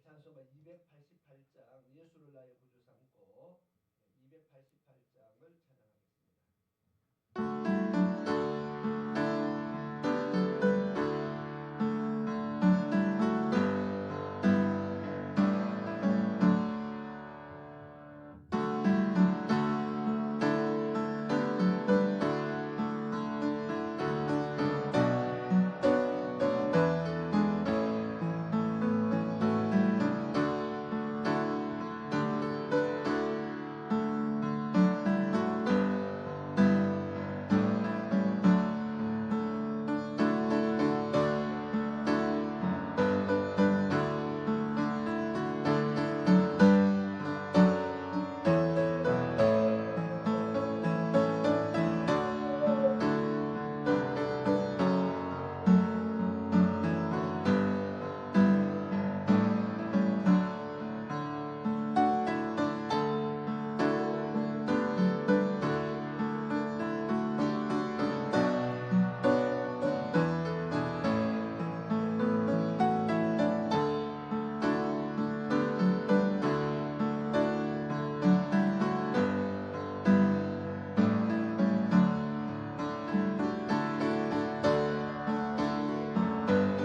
찬송가 288장 예수를 나의 구주 삼고 288장을 찬양하겠습니다.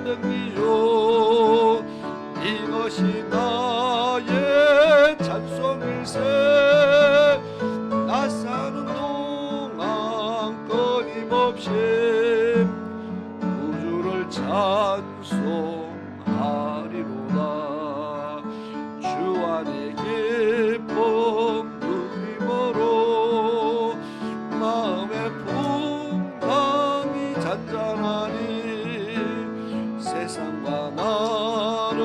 이요 이것이 나의 찬송일세 나 사는 동안 끊임없이 구주를 찬송하리로다 주 안의 기쁨 누림으로 마음의 풍랑이 잔잔하니 세상과 나는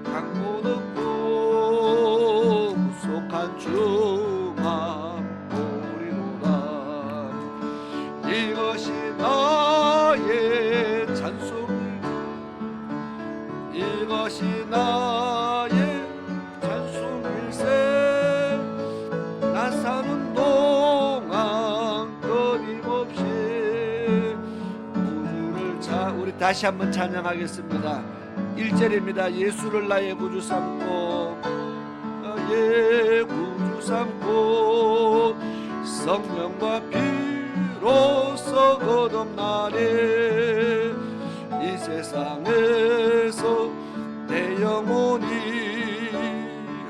강고등고 구속한 중함 보리로다 이것이 나의 찬송 이것이 나의 찬송일세 나 사는 동안 끊임없이 구주를 우리 다시 한번 찬양하겠습니다. 1절입니다. 예수를 나의 구주 삼고 예 구주 삼고 성령과 피로써 거듭나니 이 세상에서 내 영혼이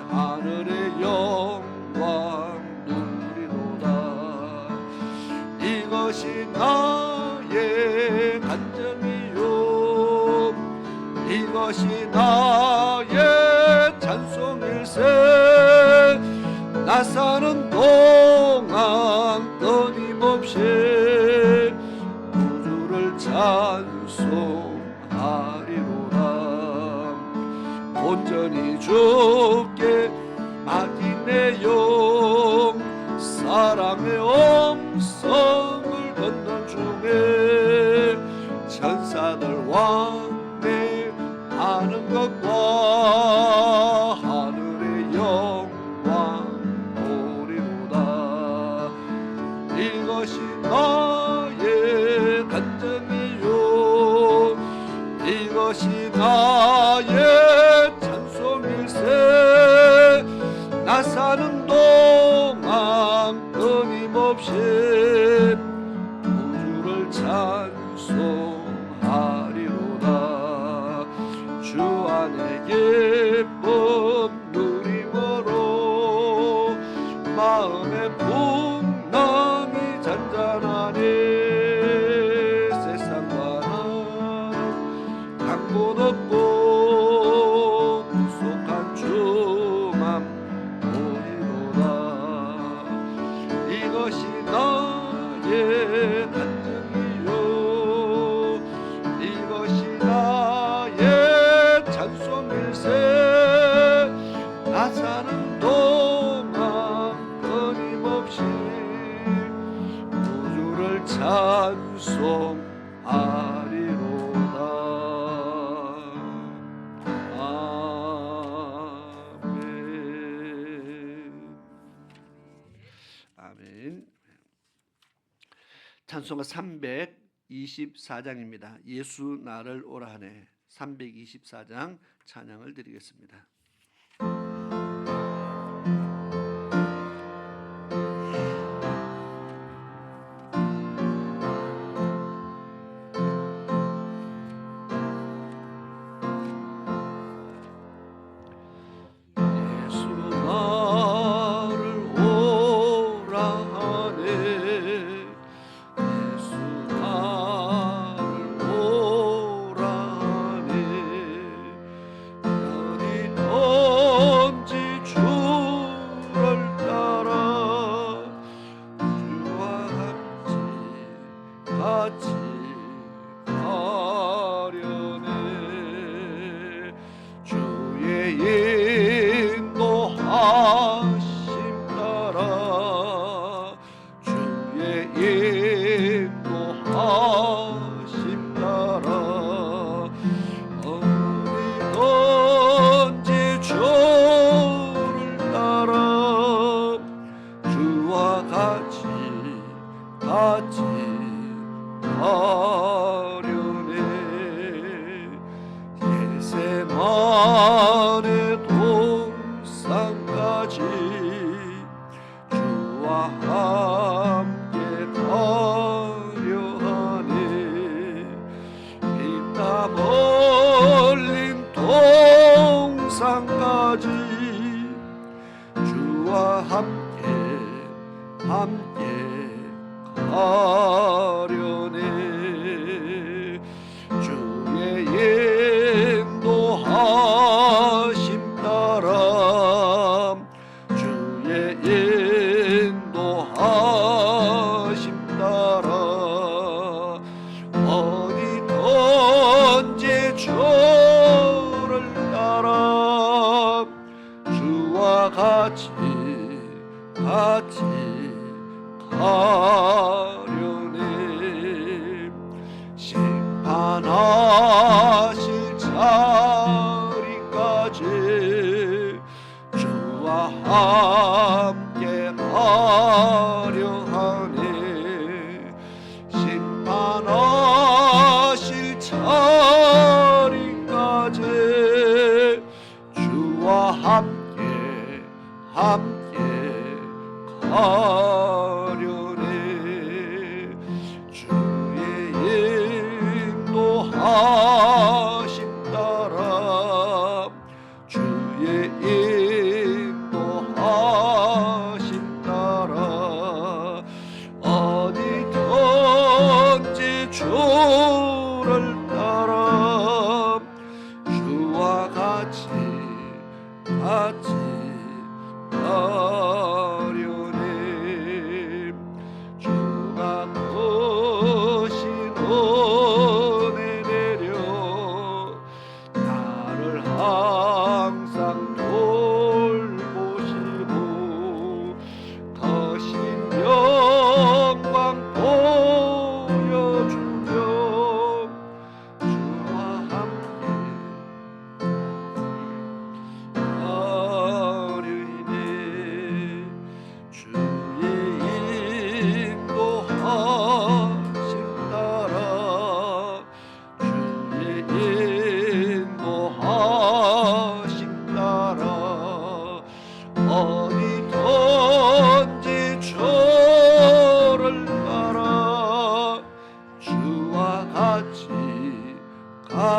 하늘의 영광 누리도다. 이것이 나의 간증이요 이것이 나의 찬송일세. 나 사는 동안 끊임없이 구주를 찬송하리로다. 온전히 주께 맡긴 내 영 사랑의 엄성을 걷는 중에 천사들 왕래하는 것과 하늘의 영광 보리로다. 이것이 나의 간증이요 이것이 나의 찬송일세. 나 사는 동안 끊임없이 구주를 찬송하리로다. 주 안에 기쁨 누림으로 마음의 풍랑이 잔잔하니 세상과는 강못 없고 구속한 주만 보이로다. 이것이 나의 간증이요 이것이 나의 찬송일세. 나 사는 동안 끊임없이 구주를 찬송하리로다. 아멘. 아멘. 찬송가 324장입니다. 예수 나를 오라 하네. 324장 찬양을 드리겠습니다. 가려네. 주의 인도하심 따라 주의 인도하심 따라 어디든지 주를 따라 주와 같이 가려네. 심판하실 자리까지 주와 함께 하려 하네. 심판하실 자리까지 주와 함께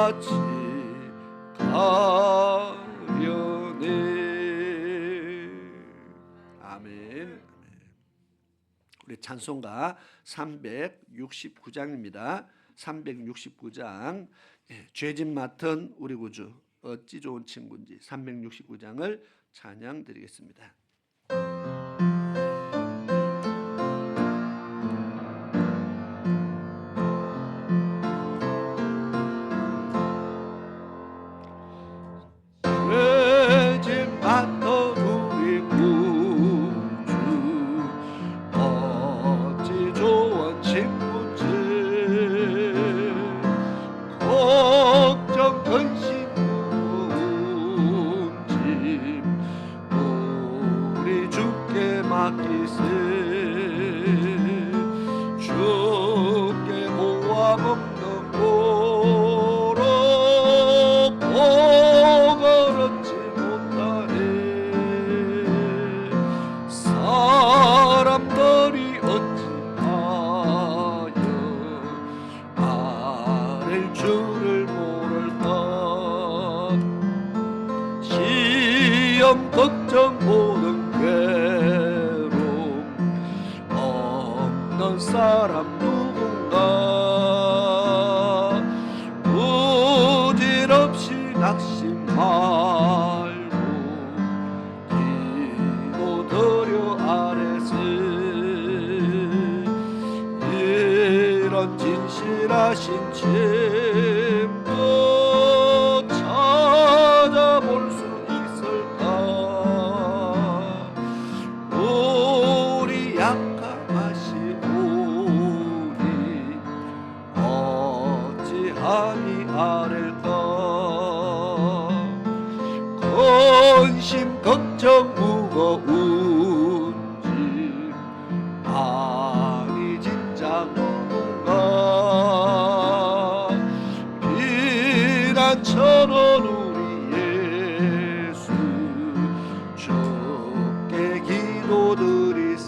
같이 가려네. 아멘. 우리 찬송가 369장입니다. 369장, 죄짐 맡은 우리 구주 어찌 좋은 친구인지 369장을 찬양 드리겠습니다. 죄짐 맡은 우리 구주 어찌 좋은 친구인지 걱정 근심 무거운 짐 우리 주께 맡기세. 주께 고함 없는 고로 복을 얻지 못하네. 사람들이 어찌하여 아랠 줄을 모를까. 시험 걱정 모든 괴로움 없는 사람 누군가. 부질없이 낙심 말고 기도 드려 아뢰세. 이런 진실하신 친구 찾아볼 수 있을까. 우리 약함하시오니 어찌하니 아랠까. 근심 걱정 무거운 짐 아니 진짜 누군가. 비난처럼 우리 예수 주께 기도드리세.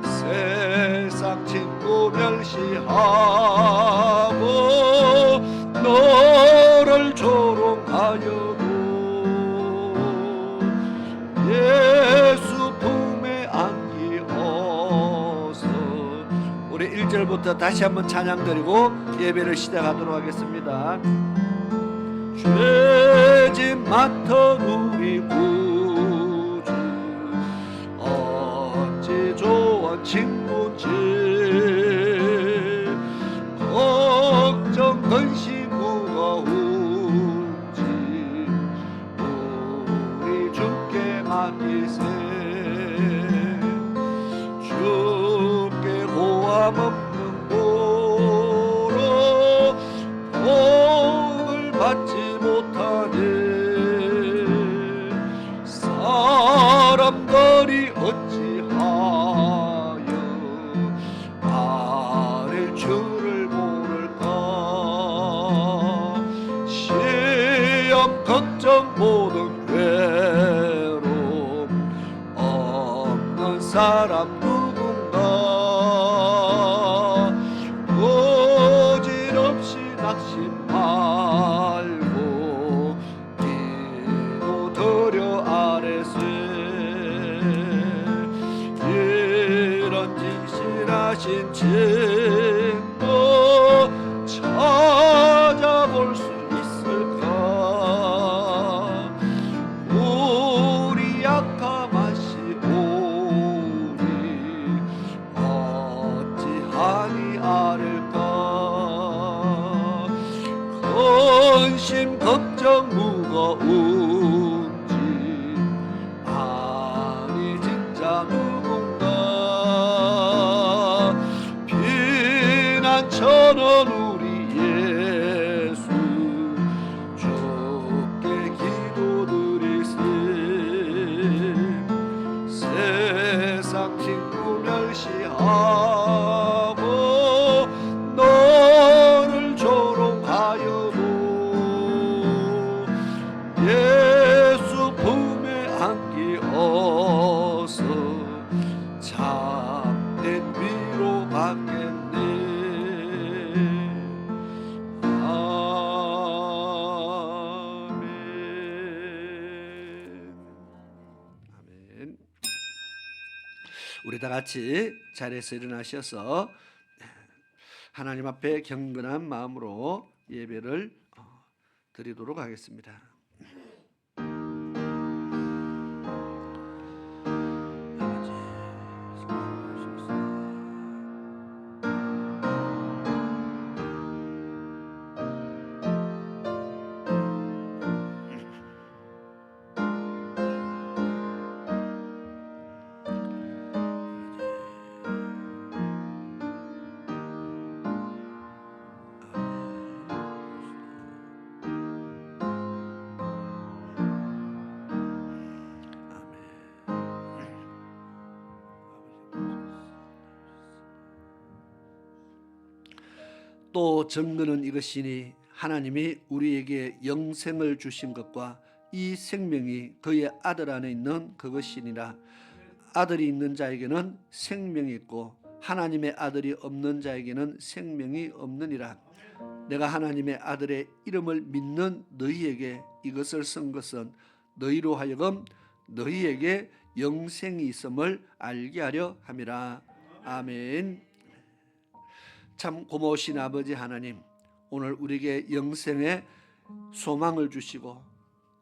세상 친구 멸시하고 너를 조롱하여도 예수 품에 안기어서. 우리 1절부터 다시 한번 찬양 드리고 예배를 시작하도록 하겠습니다. 죄짐 맡은 우리 구주 어찌 좋은 친구인지 걱정 근심 무거운 짐 우리 주께 맡기세. 주께 고함 없는 고로 복을 받지 못하네. 사람들이 어찌하여 아랠 줄을 모를까. 시험 걱정 모든 괴로움 없는 사람 누군가. 부질없이 낙심 말고 기도 드려 아뢰세. 이런 진실하신 친구 찾아볼 수 있을까. 우리 약함하시오니 어찌하니 아랠까. 근심 걱정 무거운 짐 아니 진짜 누군가. 비난처럼 우리 예수 주께 기도드리세. 세상 친구 멸시하고 너를 조롱하여도 예수 품에 안기어서 참된 위로 받겠네. 다 같이 자리에서 일어나셔서 하나님 앞에 경건한 마음으로 예배를 드리도록 하겠습니다. 또 증거는 이것이니 하나님이 우리에게 영생을 주신 것과 이 생명이 그의 아들 안에 있는 그것이니라. 아들이 있는 자에게는 생명이 있고 하나님의 아들이 없는 자에게는 생명이 없느니라. 내가 하나님의 아들의 이름을 믿는 너희에게 이것을 쓴 것은 너희로 하여금 너희에게 영생이 있음을 알게 하려 함이라. 아멘. 참 고마우신 아버지 하나님, 오늘 우리에게 영생의 소망을 주시고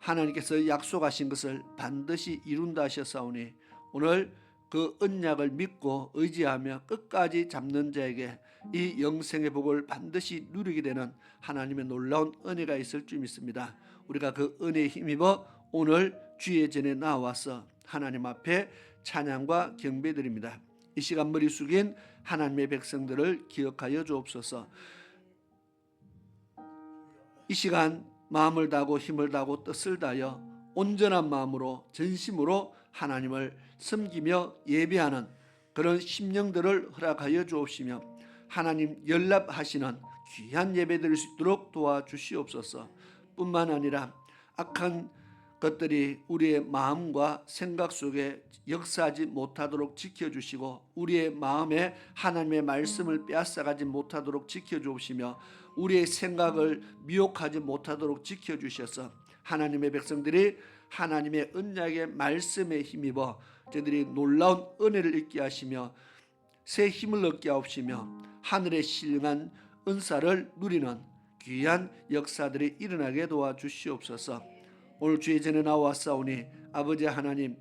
하나님께서 약속하신 것을 반드시 이룬다 하셨사오니 오늘 그 언약을 믿고 의지하며 끝까지 잡는 자에게 이 영생의 복을 반드시 누리게 되는 하나님의 놀라운 은혜가 있을 줄 믿습니다. 우리가 그 은혜에 힘입어 오늘 주의 전에 나와서 하나님 앞에 찬양과 경배드립니다. 이 시간 머리 숙인 하나님의 백성들을 기억하여 주옵소서. 이 시간 마음을 다하고 힘을 다하고 뜻을 다하여 온전한 마음으로 전심으로 하나님을 섬기며 예배하는 그런 심령들을 허락하여 주옵시며 하나님 연락하시는 귀한 예배 드릴 수 있도록 도와주시옵소서. 뿐만 아니라 악한 것들이 우리의 마음과 생각 속에 역사하지 못하도록 지켜주시고 우리의 마음에 하나님의 말씀을 빼앗아가지 못하도록 지켜주시며 우리의 생각을 미혹하지 못하도록 지켜주셔서 하나님의 백성들이 하나님의 언약의 말씀에 힘입어 저들이 놀라운 은혜를 잊게 하시며 새 힘을 얻게 하옵시며 하늘에 신령한 은사를 누리는 귀한 역사들이 일어나게 도와주시옵소서. 오늘 주의 전에 나왔사오니 아버지 하나님,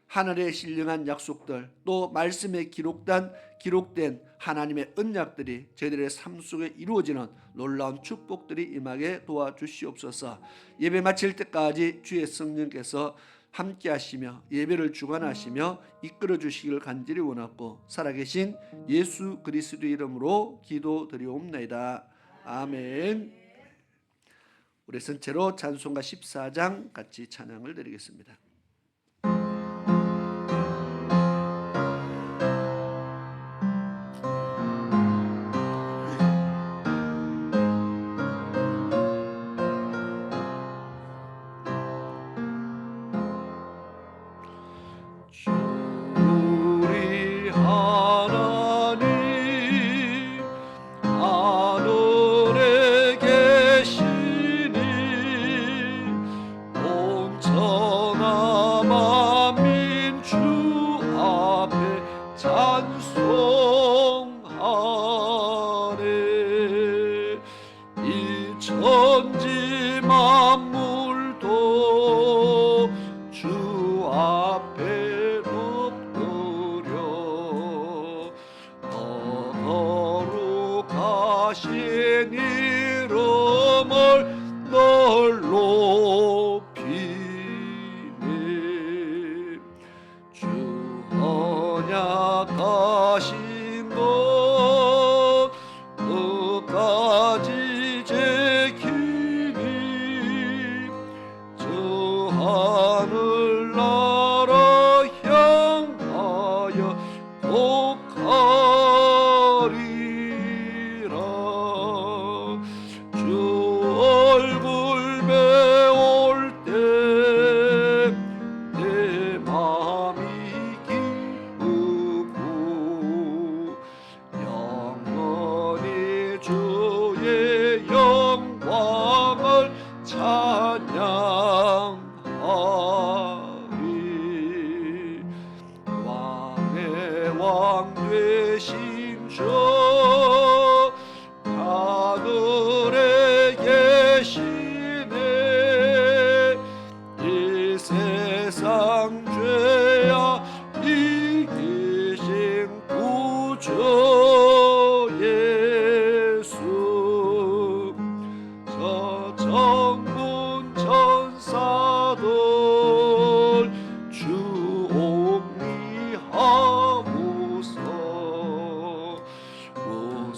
하늘의 신령한 약속들 또 말씀에 기록된 하나님의 언약들이 저희들의 삶 속에 이루어지는 놀라운 축복들이 임하게 도와주시옵소서. 예배 마칠 때까지 주의 성령께서 함께 하시며 예배를 주관하시며 이끌어 주시기를 간절히 원하고 살아계신 예수 그리스도의 이름으로 기도드리옵나이다. 아멘. 우리 전체로 찬송가 14장 같이 찬양을 드리겠습니다.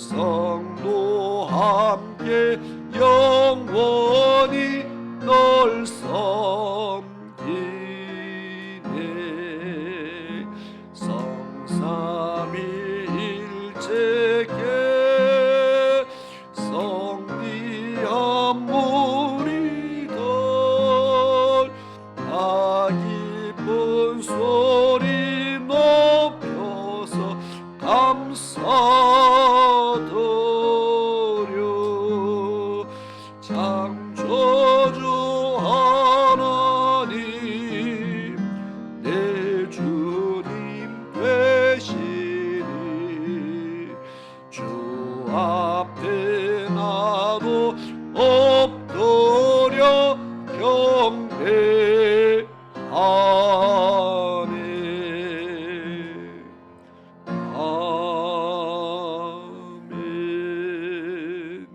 성도 함께 영원히 널 섬기네. 성삼위일체께 성리한 무리들 다 기쁜 소리 높여서 감사드려. 창조주 하나님 내 주님 되시니 주 앞에 나도 엎드려 경배하네. 아멘.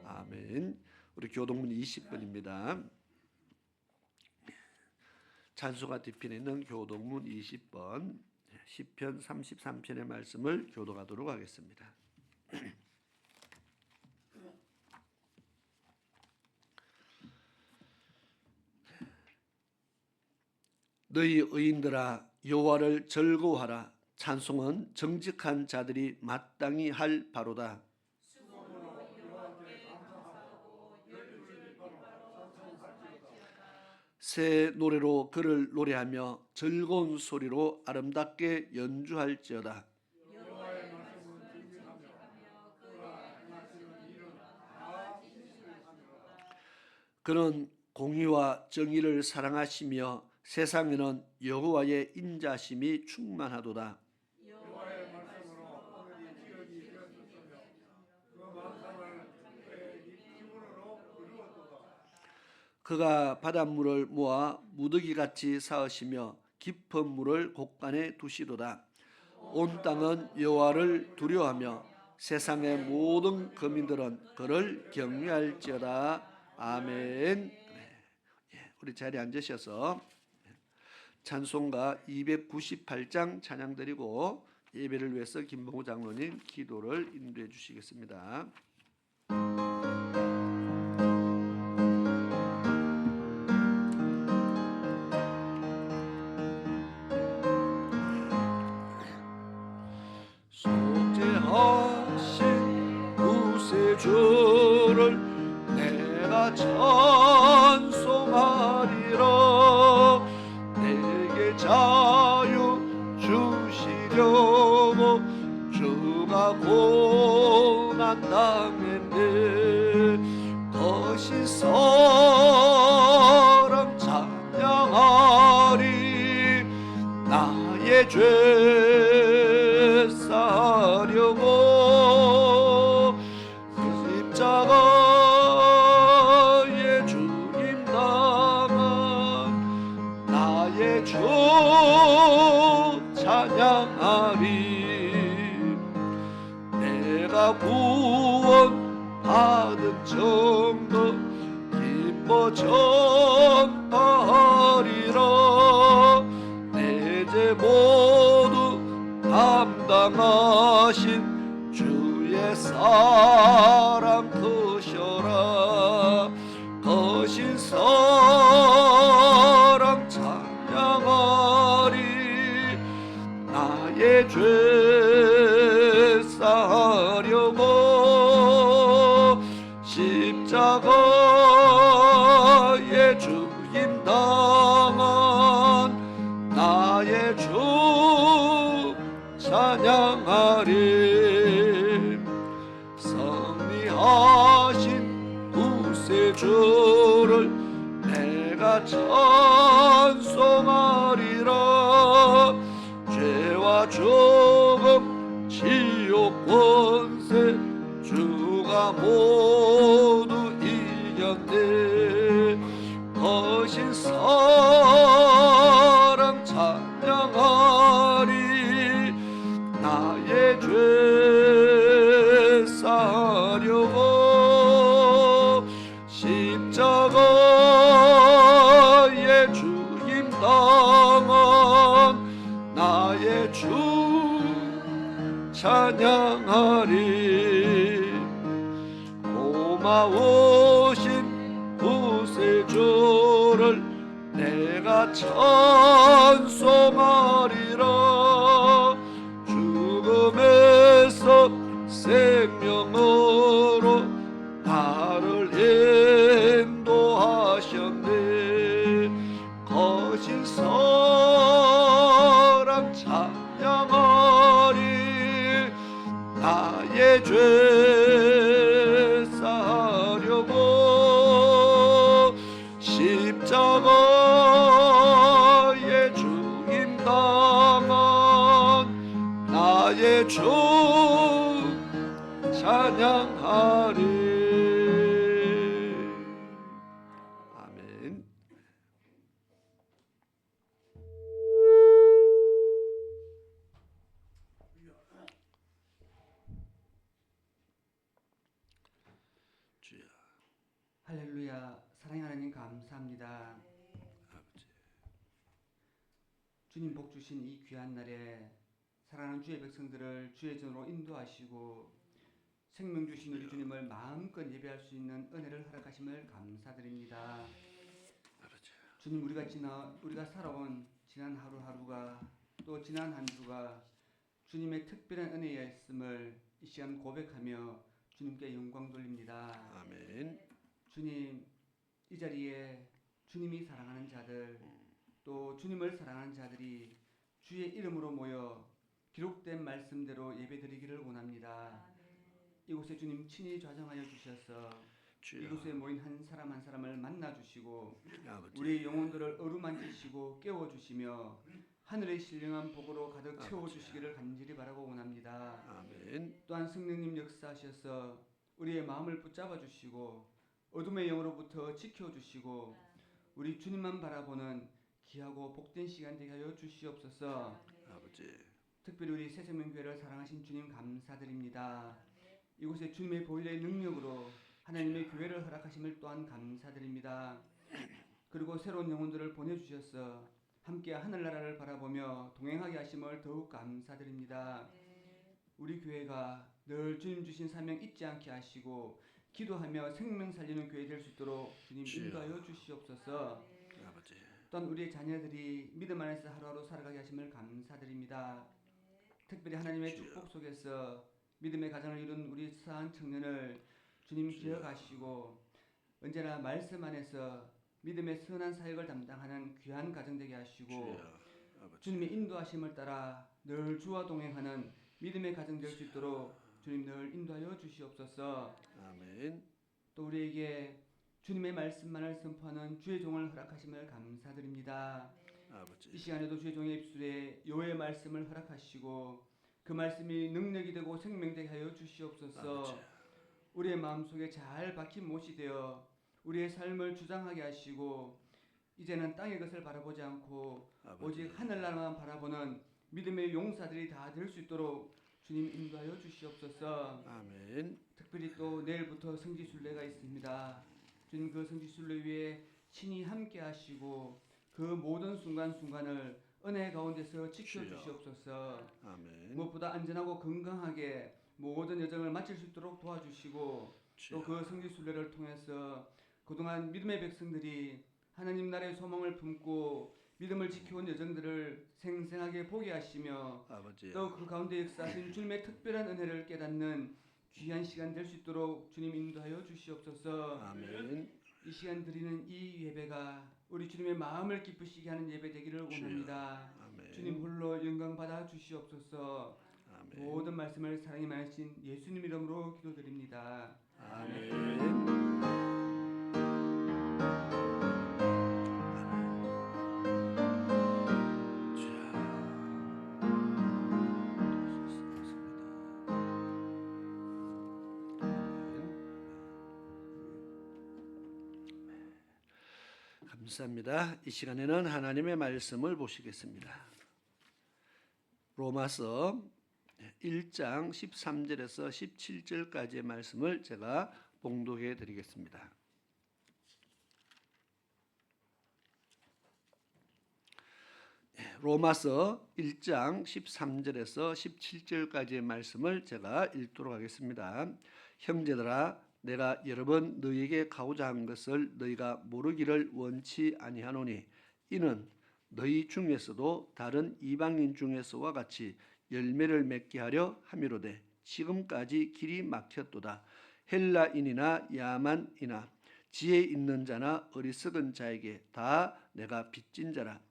아멘. 우리 교동문 20번입니다. 찬송가 뒤편에 있는 교동문 20번 시편 33편의 말씀을 교독하도록 하겠습니다. 너희 의인들아 여호와를 즐거워하라. 찬송은 정직한 자들이 마땅히 할 바로다. 새 노래로 그를 노래하며 즐거운 소리로 아름답게 연주할지어다. 그는 공의와 정의를 사랑하시며 세상에는 여호와의 인자심이 충만하도다. 그가 바닷물을 모아 무더기같이 쌓으시며 깊은 물을 곳간에 두시도다. 온 땅은 여호와를 두려워하며 세상의 모든 거민들은 그를 경외할지어다. 아멘. 우리 자리에 앉으셔서 찬송가 298장 찬양 드리고 예배를 위해서 김봉우 장로님 기도를 인도해 주시겠습니다. 속죄하신 구세주를 내가 찬송하리라. 내게 자유 주시려고 주가 고난 당했네. 거신 사랑 찬양하리. 나의 죄 사려고 십자가에 죽임 당한 나의 주 찬양하리. 내가 구원 받은 정도 기뻐 전파하리라. 내 죄 모두 담당하신 주의 사랑 크셔라. 거신 사랑 찬양하리. 나의 죄 사하려고 십자가에 죽임 당한 나의 주 찬양하리. 승리하신 구세주를 내가 찬송하리라. 죄와 죽음 지옥 권세 주가 모두 이겼네. 거신 사랑 찬양하리. 나의 죄 사려고 십자가에 죽임 당한 나의 주 찬양하리. 찬양하리. 고마우신 구세주를 내가 찬송하리라. 죽음에서 생명으로 나를 인도하셨네. 거신 사랑 찬양하리. 나의 죄 사하려고 십자가에 죽임 당한 나의 주 찬양하리. 아멘. 주여. 할렐루야. 사랑의 하나님 감사합니다. 아버지. 주님 복 주신 이 귀한 날에 사랑하는 주의 백성들을 주의 전으로 인도하시고 생명 주신 우리 주님을 마음껏 예배할 수 있는 은혜를 허락하심을 감사드립니다. 아버지. 주님, 우리가 살아온 지난 하루하루가 또 지난 한 주가 주님의 특별한 은혜였음을 이 시간 고백하며 주님께 영광 돌립니다. 아멘. 주님, 이 자리에 주님이 사랑하는 자들 또 주님을 사랑하는 자들이 주의 이름으로 모여 기록된 말씀대로 예배드리기를 원합니다. 이곳에 주님 친히 좌정하여 주셔서 주여. 이곳에 모인 한 사람 한 사람을 만나주시고 아버지. 우리의 영혼들을 어루만지시고 깨워주시며 하늘의 신령한 복으로 가득 채워주시기를 간절히 바라고 원합니다. 아멘. 또한 성령님 역사하셔서 우리의 마음을 붙잡아 주시고 어둠의 영으로부터 지켜주시고 우리 주님만 바라보는 귀하고 복된 시간 되게 하여 주시옵소서. 아버지. 특별히 우리 새생명교회를 사랑하신 주님 감사드립니다. 이곳에 주님의 보혈의 능력으로 하나님의 교회를 허락하심을 또한 감사드립니다. 그리고 새로운 영혼들을 보내주셔서 함께 하늘나라를 바라보며 동행하게 하심을 더욱 감사드립니다. 우리 교회가 늘 주님 주신 사명 잊지 않게 하시고 기도하며 생명 살리는 교회 될 수 있도록 주님 인도하여 주시옵소서. 아버지. 또한 우리의 자녀들이 믿음 안에서 하루하루 살아가게 하심을 감사드립니다. 특별히 하나님의 축복 속에서 믿음의 가정을 이룬 우리 사한 청년을 주님 기억하시고 언제나 말씀 안에서 믿음의 선한 사역을 담당하는 귀한 가정 되게 하시고 주님의 인도하심을 따라 늘 주와 동행하는 믿음의 가정 될 수 있도록 주님 늘 인도하여 주시옵소서. 아멘. 또 우리에게 주님의 말씀만을 선포하는 주의 종을 허락하심을 감사드립니다. 아버지. 이 시간에도 주의 종의 입술에 여호와의 말씀을 허락하시고 그 말씀이 능력이 되고 생명되게 하여 주시옵소서. 아버지. 우리의 마음속에 잘 박힌 못이 되어 우리의 삶을 주장하게 하시고 이제는 땅의 것을 바라보지 않고 아버지. 오직 하늘나라만 바라보는 믿음의 용사들이 다 될 수 있도록 주님 인도하여 주시옵소서. 아멘. 특별히 또 내일부터 성지순례가 있습니다. 주님 그 성지순례 위에 친히 함께 하시고 그 모든 순간순간을 은혜 가운데서 지켜주시옵소서. 아멘. 무엇보다 안전하고 건강하게 모든 여정을 마칠 수 있도록 도와주시고 또 그 성지순례를 통해서 그동안 믿음의 백성들이 하나님 나라의 소망을 품고 믿음을 지켜온 여정들을 생생하게 보게 하시며 아버지. 또 그 가운데 역사하신 주님의 특별한 은혜를 깨닫는 귀한 시간 될 수 있도록 주님 인도하여 주시옵소서. 아멘. 이 시간 드리는 이 예배가 우리 주님의 마음을 기쁘시게 하는 예배 되기를 원합니다. 아멘. 주님 홀로 영광 받아 주시옵소서. 아멘. 모든 말씀을 사랑이 많으신 예수님 이름으로 기도드립니다. 아멘. 감사합니다. 이 시간에는 하나님의 말씀을 보시겠습니다. 로마서 1장 13절에서 17절까지의 말씀을 제가 봉독해 드리겠습니다. 로마서 1장 13절에서 17절까지의 말씀을 제가 읽도록 하겠습니다. 형제들아, 내가 여러 번 너희에게 가고자 한 것을 너희가 모르기를 원치 아니하노니 이는 너희 중에서도 다른 이방인 중에서와 같이 열매를 맺게 하려 함이로되 지금까지 길이 막혔도다. 헬라인이나 야만이나 지혜 있는 자나 어리석은 자에게 다 내가 빚진 자라.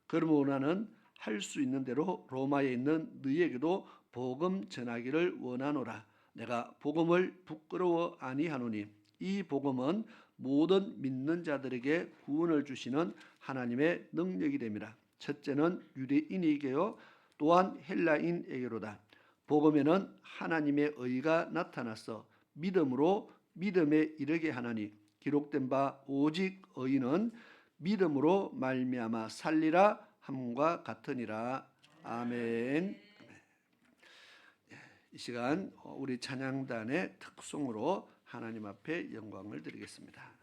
그러므로 나는 할 수 있는 대로 로마에 있는 너희에게도 복음 전하기를 원하노라. 내가 복음을 부끄러워 아니하노니 이 복음은 모든 믿는 자들에게 구원을 주시는 하나님의 능력이 됨이라. 첫째는 유대인에게요 또한 헬라인에게로다. 복음에는 하나님의 의가 나타나서 믿음으로 믿음에 이르게 하나니 기록된 바 오직 의인은 믿음으로 말미암아 살리라 함과 같으니라. 아멘. 이 시간 우리 찬양단의 특송으로 하나님 앞에 영광을 드리겠습니다.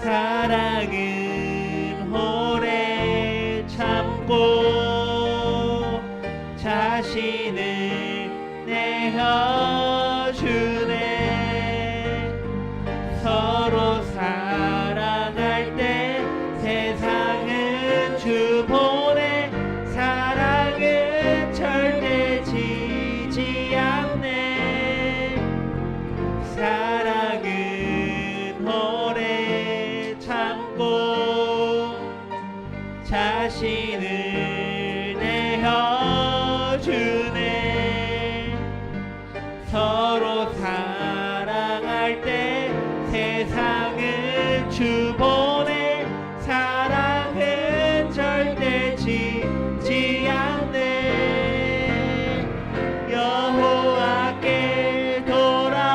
사랑은 오래 참고 자신을 내어주네. 서로 사랑할 때 세상은 주보내. 사랑은 절대 지지 않네. 사랑은 오래 참고 자신을 내어주네. 서로 사랑할 때 세상은 주보내. 사랑은 절대 지지 않네. 여호와께 돌아가자.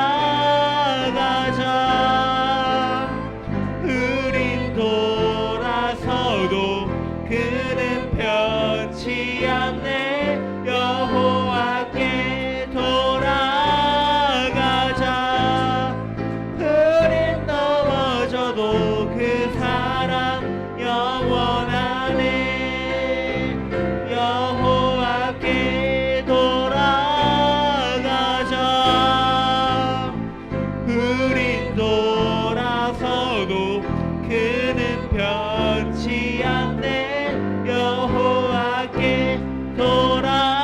우리 않네. 여호와께 돌아가자. 흐린 넘어져도 그 사랑 영원하네. 여호와께 돌아가자. 흐린 돌아서도 그는 변치 않네. 여호와께 돌아가자.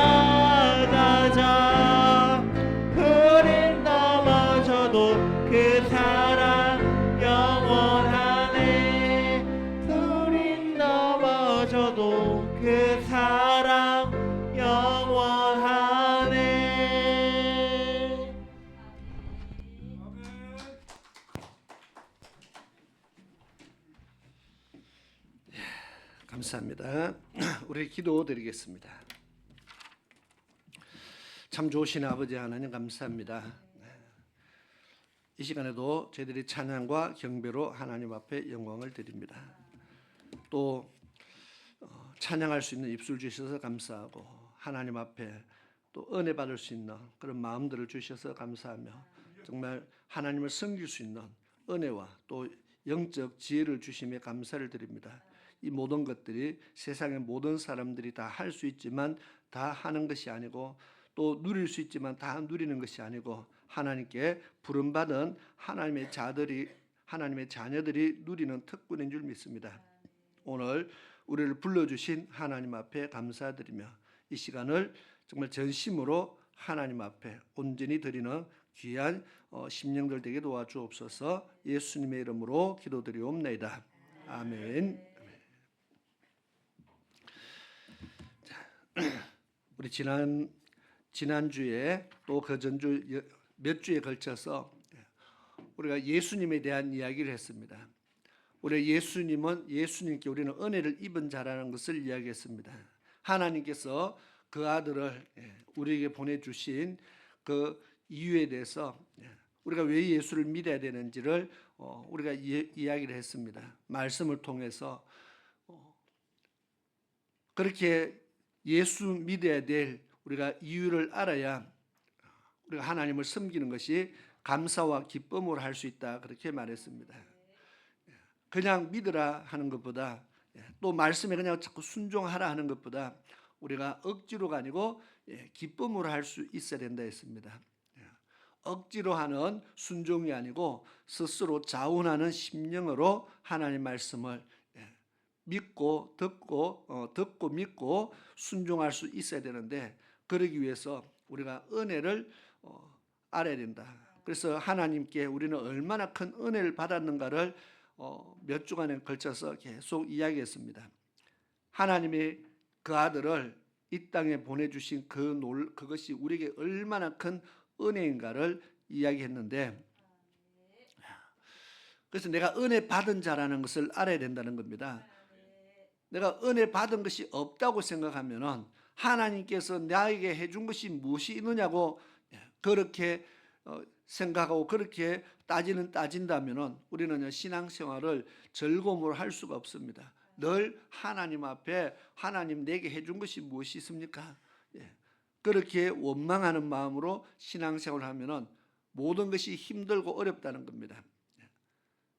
흐린 넘어져도 그 사랑 영원하네. 흐린 넘어져도 그 사랑 영원하네. 감사합니다. 우리 기도드리겠습니다. 참 좋으신 아버지 하나님 감사합니다. 이 시간에도 저희들이 찬양과 경배로 하나님 앞에 영광을 드립니다. 또 찬양할 수 있는 입술 주셔서 감사하고 하나님 앞에 또 은혜 받을 수 있는 그런 마음들을 주셔서 감사하며 정말 하나님을 섬길 수 있는 은혜와 또 영적 지혜를 주심에 감사를 드립니다. 이 모든 것들이 세상의 모든 사람들이 다 할 수 있지만 다 하는 것이 아니고 또 누릴 수 있지만 다 누리는 것이 아니고 하나님께 부름받은 하나님의 자녀들이 누리는 특권인 줄 믿습니다. 오늘 우리를 불러주신 하나님 앞에 감사드리며 이 시간을 정말 전심으로 하나님 앞에 온전히 드리는 귀한 심령들 되게 도와주옵소서. 예수님의 이름으로 기도드리옵나이다. 아멘. 우리 지난주에 또 그 전주 몇 주에 걸쳐서 우리가 예수님에 대한 이야기를 했습니다. 우리 예수님께 우리는 은혜를 입은 자라는 것을 이야기했습니다. 하나님께서 그 아들을 우리에게 보내주신 그 이유에 대해서 우리가 왜 예수를 믿어야 되는지를 우리가 이야기를 했습니다. 말씀을 통해서 그렇게 예수 믿어야 될 우리가 이유를 알아야 우리가 하나님을 섬기는 것이 감사와 기쁨으로 할 수 있다 그렇게 말했습니다. 그냥 믿으라 하는 것보다 또 말씀에 그냥 자꾸 순종하라 하는 것보다 우리가 억지로가 아니고 기쁨으로 할 수 있어야 된다 했습니다. 억지로 하는 순종이 아니고 스스로 자원하는 심령으로 하나님 말씀을 믿고 듣고 믿고 순종할 수 있어야 되는데 그러기 위해서 우리가 은혜를 알아야 된다. 그래서 하나님께 우리는 얼마나 큰 은혜를 받았는가를 몇 주간에 걸쳐서 계속 이야기했습니다. 하나님이 그 아들을 이 땅에 보내주신 그것이 우리에게 얼마나 큰 은혜인가를 이야기했는데 그래서 내가 은혜 받은 자라는 것을 알아야 된다는 겁니다. 내가 은혜 받은 것이 없다고 생각하면은 하나님께서 나에게 해준 것이 무엇이 있느냐고 그렇게 생각하고 그렇게 따진다면은 우리는 신앙생활을 즐거움으로 할 수가 없습니다. 늘 하나님 앞에 하나님 내게 해준 것이 무엇이 있습니까? 그렇게 원망하는 마음으로 신앙생활을 하면은 모든 것이 힘들고 어렵다는 겁니다.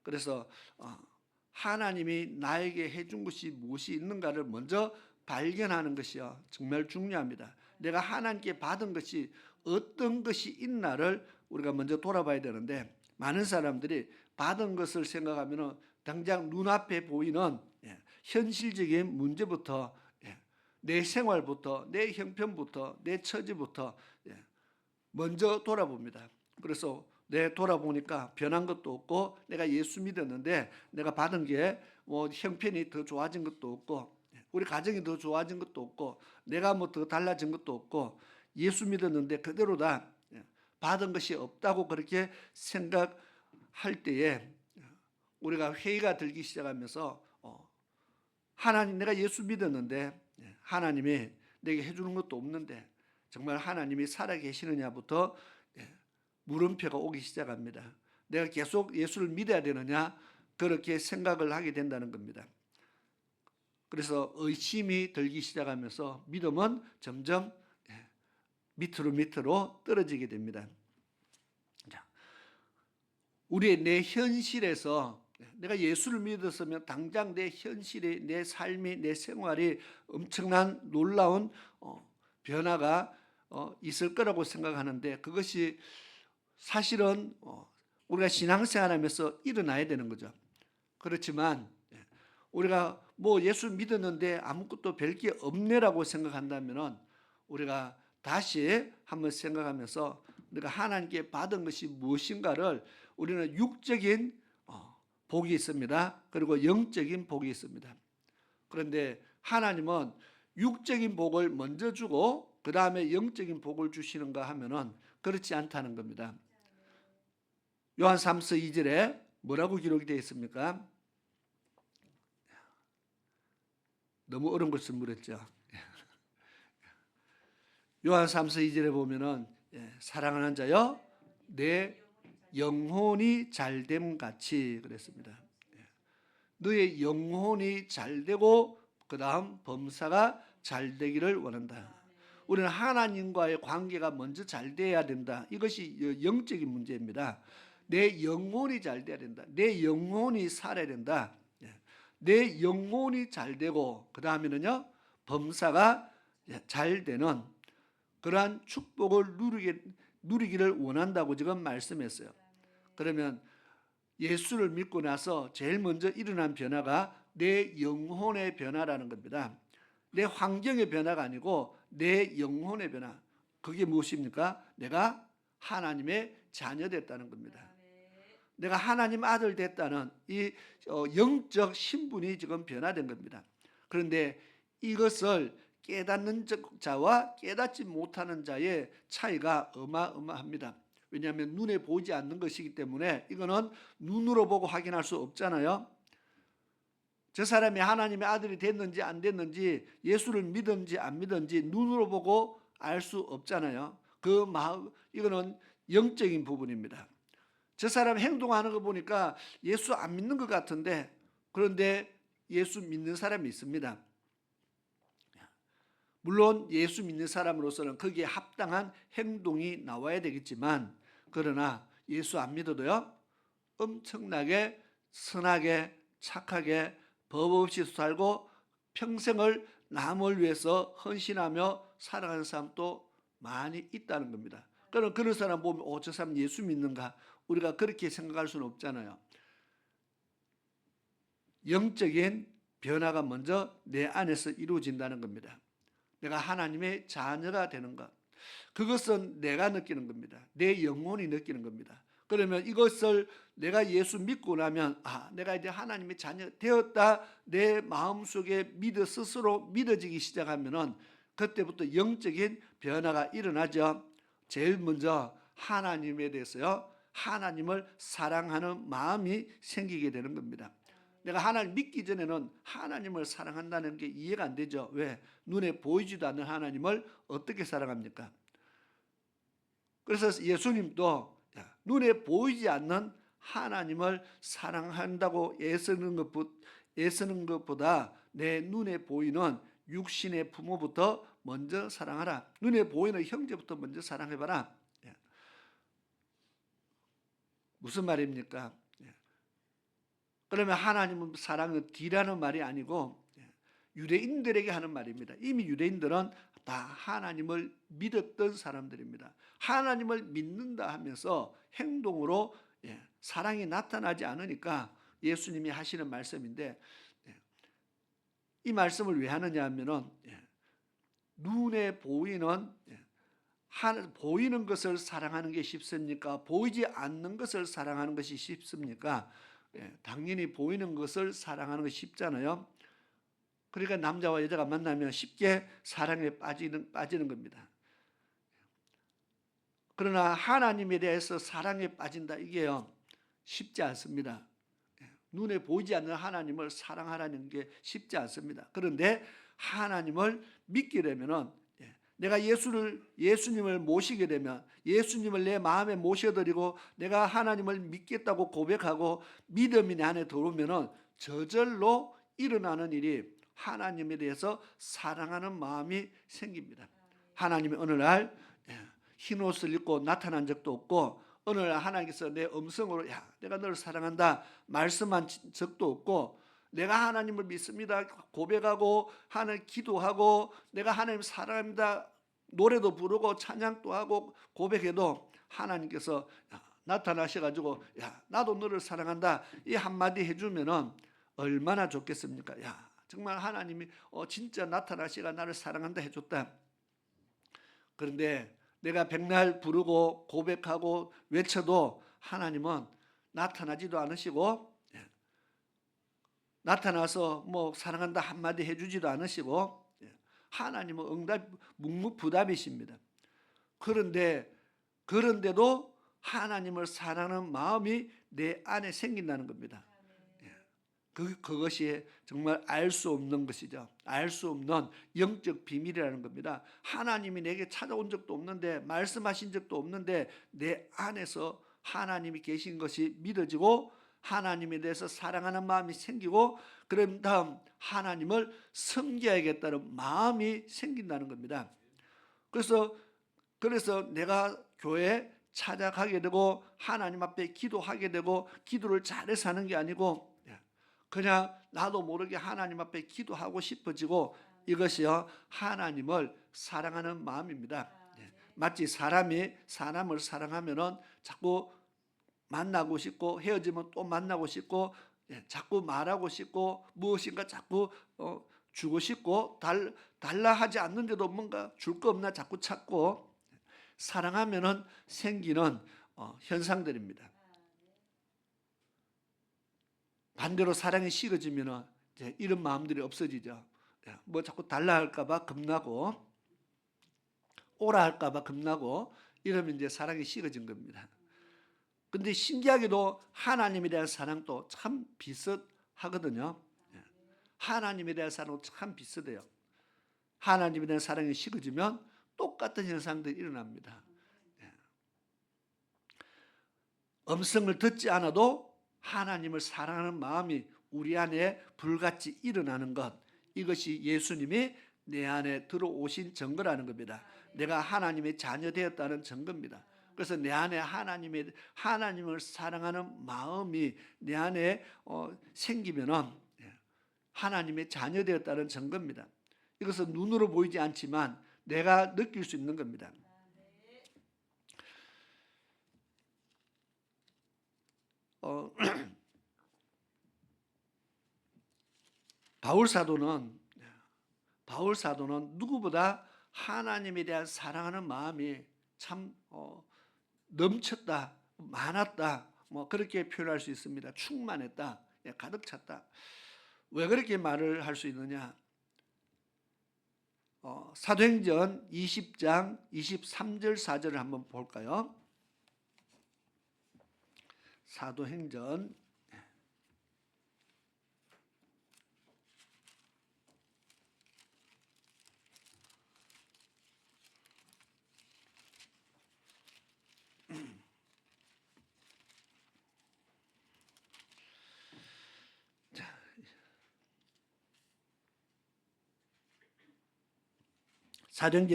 그래서 하나님이 나에게 해준 것이 무엇이 있는가를 먼저 발견하는 것이 정말 중요합니다. 내가 하나님께 받은 것이 어떤 것이 있나를 우리가 먼저 돌아봐야 되는데 많은 사람들이 받은 것을 생각하면 당장 눈앞에 보이는 현실적인 문제부터 내 생활부터 내 형편부터 내 처지부터 먼저 돌아봅니다. 그래서 내 돌아보니까 변한 것도 없고 내가 예수 믿었는데 내가 받은 게 뭐 형편이 더 좋아진 것도 없고 우리 가정이 더 좋아진 것도 없고 내가 뭐 더 달라진 것도 없고 예수 믿었는데 그대로다 받은 것이 없다고 그렇게 생각할 때에 우리가 회의가 들기 시작하면서 하나님 내가 예수 믿었는데 하나님이 내게 해주는 것도 없는데 정말 하나님이 살아계시느냐부터 물음표가 오기 시작합니다. 내가 계속 예수를 믿어야 되느냐 그렇게 생각을 하게 된다는 겁니다. 그래서 의심이 들기 시작하면서 믿음은 점점 밑으로 떨어지게 됩니다. 자, 우리의 내 현실에서 내가 예수를 믿었으면 당장 내 현실이, 내 삶이, 내 생활이 엄청난 놀라운 변화가 있을 거라고 생각하는데, 그것이 사실은 우리가 신앙생활하면서 일어나야 되는 거죠. 그렇지만 우리가 뭐 예수 믿었는데 아무것도 별 게 없네라고 생각한다면 우리가 다시 한번 생각하면서 내가 하나님께 받은 것이 무엇인가를, 우리는 육적인 복이 있습니다. 그리고 영적인 복이 있습니다. 그런데 하나님은 육적인 복을 먼저 주고 그 다음에 영적인 복을 주시는가 하면은 그렇지 않다는 겁니다. 요한 3서 2절에 뭐라고 기록이 되어 있습니까? 너무 어려운 것을 물었죠. 요한 3서 2절에 보면은 사랑하는 자여 내 영혼이 잘됨 같이 그랬습니다. 너의 영혼이 잘되고 그 다음 범사가 잘되기를 원한다. 우리는 하나님과의 관계가 먼저 잘돼야 된다. 이것이 영적인 문제입니다. 내 영혼이 잘돼야 된다. 내 영혼이 살아야 된다. 내 영혼이 잘되고 그 다음에는요 범사가 잘되는 그러한 축복을 누리기를 원한다고 지금 말씀했어요. 그러면 예수를 믿고 나서 제일 먼저 일어난 변화가 내 영혼의 변화라는 겁니다. 내 환경의 변화가 아니고 내 영혼의 변화. 그게 무엇입니까? 내가 하나님의 자녀 됐다는 겁니다. 내가 하나님 아들 됐다는 이 영적 신분이 지금 변화된 겁니다. 그런데 이것을 깨닫는 자와 깨닫지 못하는 자의 차이가 어마어마합니다. 왜냐하면 눈에 보이지 않는 것이기 때문에 이거는 눈으로 보고 확인할 수 없잖아요. 저 사람이 하나님의 아들이 됐는지 안 됐는지, 예수를 믿든지 안 믿든지 눈으로 보고 알 수 없잖아요. 그 마음, 이거는 영적인 부분입니다. 저 사람 행동하는 거 보니까 예수 안 믿는 것 같은데, 그런데 예수 믿는 사람이 있습니다. 물론 예수 믿는 사람으로서는 거기에 합당한 행동이 나와야 되겠지만, 그러나 예수 안 믿어도요 엄청나게 선하게 착하게 법 없이 살고 평생을 남을 위해서 헌신하며 살아가는 사람도 많이 있다는 겁니다. 그런 사람 보면 저 사람 예수 믿는가? 우리가 그렇게 생각할 수는 없잖아요. 영적인 변화가 먼저 내 안에서 이루어진다는 겁니다. 내가 하나님의 자녀가 되는 것, 그것은 내가 느끼는 겁니다. 내 영혼이 느끼는 겁니다. 그러면 이것을 내가 예수 믿고 나면 내가 이제 하나님의 자녀 되었다, 내 마음속에 스스로 믿어지기 시작하면은 그때부터 영적인 변화가 일어나죠. 제일 먼저 하나님에 대해서요, 하나님을 사랑하는 마음이 생기게 되는 겁니다. 내가 하나님 믿기 전에는 하나님을 사랑한다는 게 이해가 안 되죠. 왜? 눈에 보이지도 않는 하나님을 어떻게 사랑합니까? 그래서 예수님도 눈에 보이지 않는 하나님을 사랑한다고 애쓰는 것보다 내 눈에 보이는 육신의 부모부터 먼저 사랑하라. 눈에 보이는 형제부터 먼저 사랑해봐라. 무슨 말입니까? 그러면 하나님은 사랑은 뒤라는 말이 아니고 유대인들에게 하는 말입니다. 이미 유대인들은 다 하나님을 믿었던 사람들입니다. 하나님을 믿는다 하면서 행동으로 사랑이 나타나지 않으니까 예수님이 하시는 말씀인데, 이 말씀을 왜 하느냐 하면은 눈에 보이는 것을 사랑하는 게 쉽습니까? 보이지 않는 것을 사랑하는 것이 쉽습니까? 당연히 보이는 것을 사랑하는 것이 쉽잖아요. 그러니까 남자와 여자가 만나면 쉽게 사랑에 빠지는 겁니다. 그러나 하나님에 대해서 사랑에 빠진다, 이게요 쉽지 않습니다. 눈에 보이지 않는 하나님을 사랑하라는 게 쉽지 않습니다. 그런데 하나님을 믿게 되면은, 내가 예수님을 모시게 되면, 예수님을 내 마음에 모셔드리고 내가 하나님을 믿겠다고 고백하고 믿음이 내 안에 들어오면은 저절로 일어나는 일이 하나님에 대해서 사랑하는 마음이 생깁니다. 하나님이 어느 날 흰 옷을 입고 나타난 적도 없고 어느 날 하나님께서 내 음성으로 야 내가 너를 사랑한다 말씀한 적도 없고 내가 하나님을 믿습니다 고백하고 하나님 기도하고 내가 하나님 사랑합니다 노래도 부르고 찬양도 하고 고백해도 하나님께서 나타나셔가지고 야 나도 너를 사랑한다 이 한마디 해주면은 얼마나 좋겠습니까? 야 정말 하나님이 진짜 나타나시가 나를 사랑한다 해줬다. 그런데 내가 백날 부르고 고백하고 외쳐도 하나님은 나타나지도 않으시고 나타나서 뭐 사랑한다 한마디 해주지도 않으시고 하나님은 응답 묵묵부답이십니다. 그런데도 하나님을 사랑하는 마음이 내 안에 생긴다는 겁니다. 그것이 정말 알 수 없는 것이죠. 알 수 없는 영적 비밀이라는 겁니다. 하나님이 내게 찾아온 적도 없는데 말씀하신 적도 없는데 내 안에서 하나님이 계신 것이 믿어지고 하나님에 대해서 사랑하는 마음이 생기고 그런 다음 하나님을 섬겨야겠다는 마음이 생긴다는 겁니다. 그래서 내가 교회에 찾아가게 되고 하나님 앞에 기도하게 되고 기도를 잘해서 하는 게 아니고 그냥 나도 모르게 하나님 앞에 기도하고 싶어지고 이것이요 하나님을 사랑하는 마음입니다. 마치 사람이 사람을 사랑하면은 자꾸 만나고 싶고 헤어지면 또 만나고 싶고 자꾸 말하고 싶고 무엇인가 자꾸 주고 싶고 달라 하지 않는데도 뭔가 줄 거 없나 자꾸 찾고 사랑하면은 생기는 현상들입니다. 반대로 사랑이 식어지면 이런 마음들이 없어지죠. 뭐 자꾸 달라 할까봐 겁나고 오라 할까봐 겁나고 이러면 이제 사랑이 식어진 겁니다. 근데 신기하게도 하나님에 대한 사랑도 참 비슷하거든요. 하나님에 대한 사랑도 참 비슷해요. 하나님에 대한 사랑이 식어지면 똑같은 현상들이 일어납니다. 음성을 듣지 않아도 하나님을 사랑하는 마음이 우리 안에 불같이 일어나는 것, 이것이 예수님이 내 안에 들어오신 증거라는 겁니다. 내가 하나님의 자녀 되었다는 증거입니다. 그래서 내 안에 하나님을 사랑하는 마음이 내 안에 생기면은 하나님의 자녀 되었다는 증거입니다. 이것은 눈으로 보이지 않지만 내가 느낄 수 있는 겁니다. 바울 사도는 누구보다 하나님에 대한 사랑하는 마음이 참 넘쳤다, 많았다, 뭐 그렇게 표현할 수 있습니다. 충만했다, 가득 찼다. 왜 그렇게 말을 할 수 있느냐? 사도행전 20장 23절 4절을 한번 볼까요? 사도행전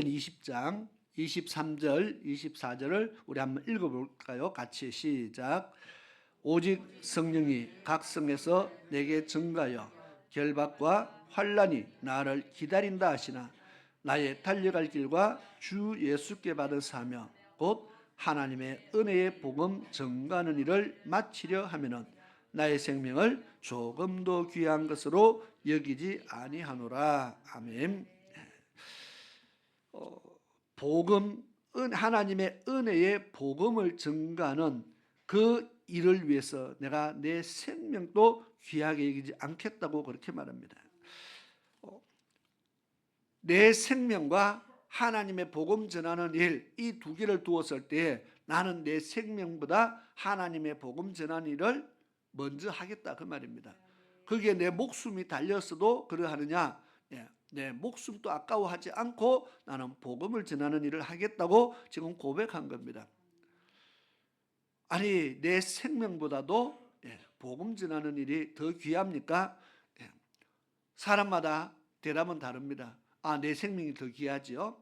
20장 23절 24절을 우리 한번 읽어볼까요? 같이 시작. 오직 성령이 각 성에서 내게 증가하여 결박과 환난이 나를 기다린다 하시나 나의 달려갈 길과 주 예수께 받은 사명 곧 하나님의 은혜의 복음 증가하는 일을 마치려 하면은 나의 생명을 조금도 귀한 것으로 여기지 아니하노라. 아멘. 하나님의 은혜의 복음을 증가하는 그 일을 위해서 내가 내 생명도 귀하게 여기지 않겠다고 그렇게 말합니다. 내 생명과 하나님의 복음 전하는 일, 이 두 개를 두었을 때 나는 내 생명보다 하나님의 복음 전하는 일을 먼저 하겠다 그 말입니다. 그게 내 목숨이 달렸어도 그러하느냐? 내 목숨도 아까워하지 않고 나는 복음을 전하는 일을 하겠다고 지금 고백한 겁니다. 아니 내 생명보다도 복음 전하는 일이 더 귀합니까? 사람마다 대답은 다릅니다. 내 생명이 더 귀하지요?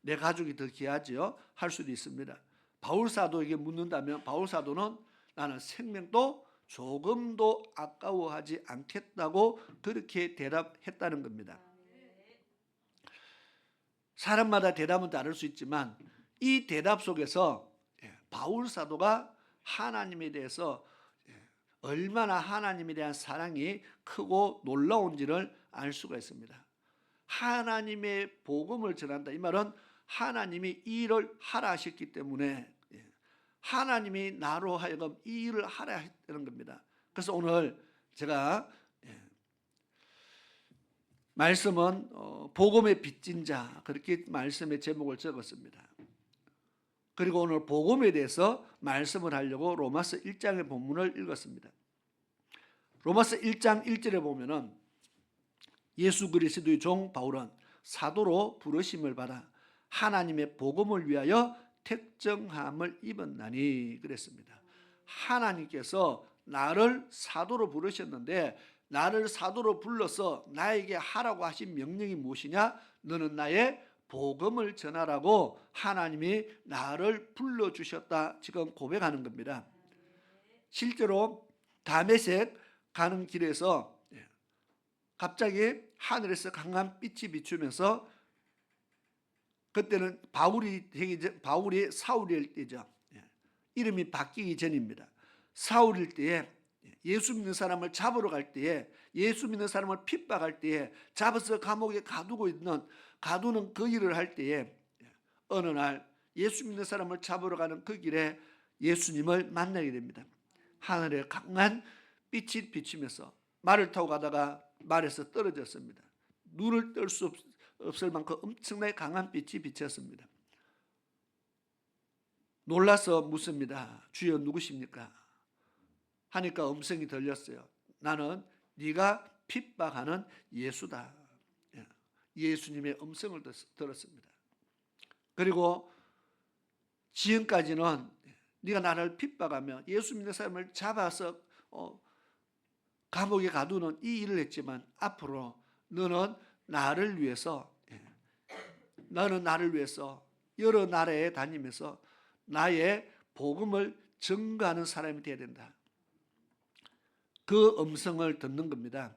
내 가족이 더 귀하지요? 할 수도 있습니다. 바울 사도에게 묻는다면 바울 사도는 나는 생명도 조금도 아까워하지 않겠다고 그렇게 대답했다는 겁니다. 사람마다 대답은 다를 수 있지만 이 대답 속에서 바울 사도가 하나님에 대해서 얼마나 하나님에 대한 사랑이 크고 놀라운지를 알 수가 있습니다. 하나님의 복음을 전한다. 이 말은 하나님이 이 일을 하라 하셨기 때문에 하나님이 나로 하여금 이 일을 하라 했다는 겁니다. 그래서 오늘 제가 말씀은 복음의 빚진 자, 그렇게 말씀의 제목을 적었습니다. 그리고 오늘 복음에 대해서 말씀을 하려고 로마서 1장의 본문을 읽었습니다. 로마서 1장 1절에 보면은 예수 그리스도의 종 바울은 사도로 부르심을 받아 하나님의 복음을 위하여 택정함을 입었나니 그랬습니다. 하나님께서 나를 사도로 부르셨는데 나를 사도로 불러서 나에게 하라고 하신 명령이 무엇이냐? 너는 나의 복음을 전하라고 하나님이 나를 불러주셨다 지금 고백하는 겁니다. 실제로 다메섹 가는 길에서 갑자기 하늘에서 강한 빛이 비추면서 그때는 바울이 사울일 때죠. 이름이 바뀌기 전입니다. 사울일 때에 예수 믿는 사람을 잡으러 갈 때에 예수 믿는 사람을 핍박할 때에 잡아서 감옥에 가두는 그 일을 할 때에 어느 날 예수 믿는 사람을 잡으러 가는 그 길에 예수님을 만나게 됩니다. 하늘에 강한 빛이 비치면서 말을 타고 가다가 말에서 떨어졌습니다. 눈을 뜰 수 없을 만큼 엄청나게 강한 빛이 비쳤습니다. 놀라서 묻습니다. 주여 누구십니까? 하니까 음성이 들렸어요. 나는 네가 핍박하는 예수다. 예수님의 음성을 들었습니다. 그리고 지금까지는 네가 나를 핍박하며 예수 믿는 사람을 잡아서 감옥에 가두는 이 일을 했지만 앞으로 너는 나를 위해서 여러 나라에 다니면서 나의 복음을 증거하는 사람이 되어야 된다. 그 음성을 듣는 겁니다.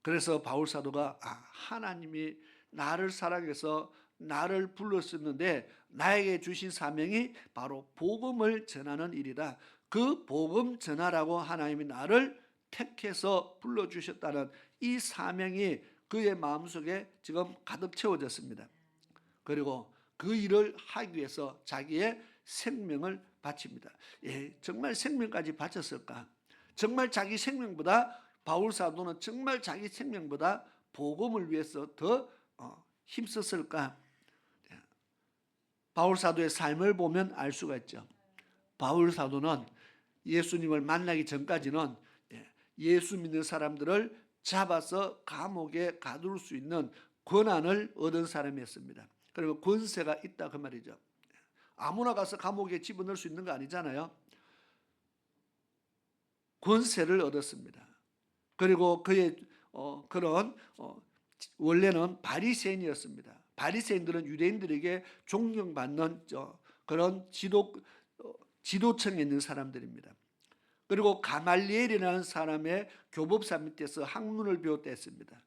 그래서 바울 사도가 하나님이 나를 사랑해서 나를 불렀었는데 나에게 주신 사명이 바로 복음을 전하는 일이다. 그 복음 전하라고 하나님이 나를 택해서 불러주셨다는 이 사명이 그의 마음속에 지금 가득 채워졌습니다. 그리고 그 일을 하기 위해서 자기의 생명을 바칩니다. 정말 생명까지 바쳤을까? 정말 자기 생명보다 바울 사도는 정말 자기 생명보다 복음을 위해서 더 힘썼을까? 바울 사도의 삶을 보면 알 수가 있죠. 바울 사도는 예수님을 만나기 전까지는 예수 믿는 사람들을 잡아서 감옥에 가둘 수 있는 권한을 얻은 사람이었습니다. 그리고 권세가 있다 그 말이죠. 아무나 가서 감옥에 집어넣을 수 있는 거 아니잖아요. 권세를 얻었습니다. 그리고 그의 원래는 바리새인이었습니다. 바리새인들은 유대인들에게 존경받는 그런 지도층에 있는 사람들입니다. 그리고 가말리엘이라는 사람의 교법사 밑에서 학문을 배웠다 했습니다.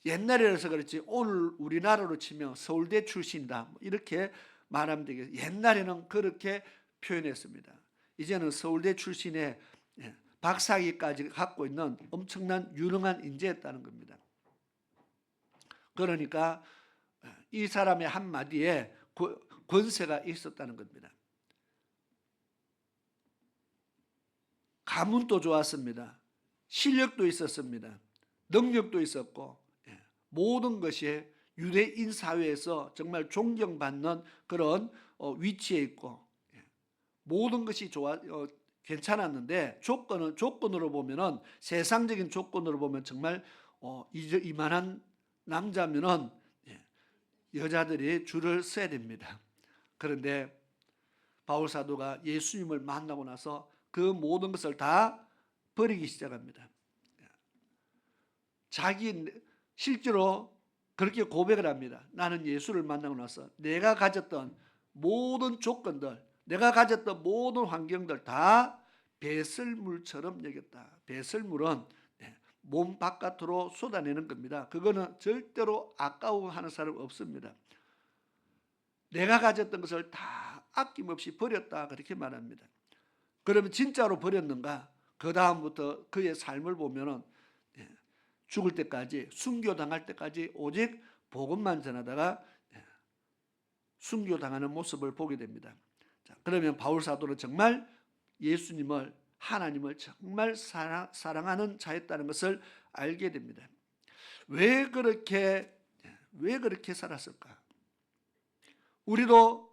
옛날이라서 그렇지 오늘 우리나라로 치면 서울대 출신이다 이렇게 말하면 되겠어요. 옛날에는 그렇게 표현했습니다. 이제는 서울대 출신의 박사학위까지 갖고 있는 엄청난 유능한 인재였다는 겁니다. 그러니까 이 사람의 한마디에 권세가 있었다는 겁니다. 가문도 좋았습니다. 실력도 있었습니다. 능력도 있었고 모든 것이 유대인 사회에서 정말 존경받는 그런 위치에 있고 모든 것이 괜찮았는데 조건으로 보면은 세상적인 조건으로 보면 정말 이만한 남자면은 여자들이 줄을 서야 됩니다. 그런데 바울 사도가 예수님을 만나고 나서 그 모든 것을 다 버리기 시작합니다. 자기 실제로 그렇게 고백을 합니다. 나는 예수를 만나고 나서 내가 가졌던 모든 조건들, 내가 가졌던 모든 환경들 다 배설물처럼 여겼다. 배설물은 몸 바깥으로 쏟아내는 겁니다. 그거는 절대로 아까워하는 사람 없습니다. 내가 가졌던 것을 다 아낌없이 버렸다 그렇게 말합니다. 그러면 진짜로 버렸는가? 그 다음부터 그의 삶을 보면은 죽을 때까지, 순교당할 때까지 오직 복음만 전하다가 순교당하는 모습을 보게 됩니다. 자, 그러면 바울 사도는 정말 예수님을, 하나님을 정말 사랑하는 자였다는 것을 알게 됩니다. 왜 그렇게 살았을까? 우리도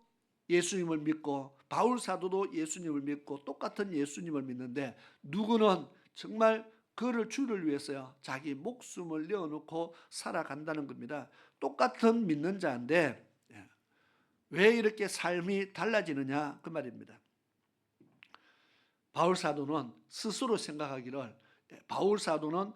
예수님을 믿고 바울 사도도 예수님을 믿고 똑같은 예수님을 믿는데 누구는 정말 그를 주를 위해서요 자기 목숨을 내어놓고 살아간다는 겁니다. 똑같은 믿는 자인데 왜 이렇게 삶이 달라지느냐 그 말입니다. 바울 사도는 스스로 생각하기를 바울 사도는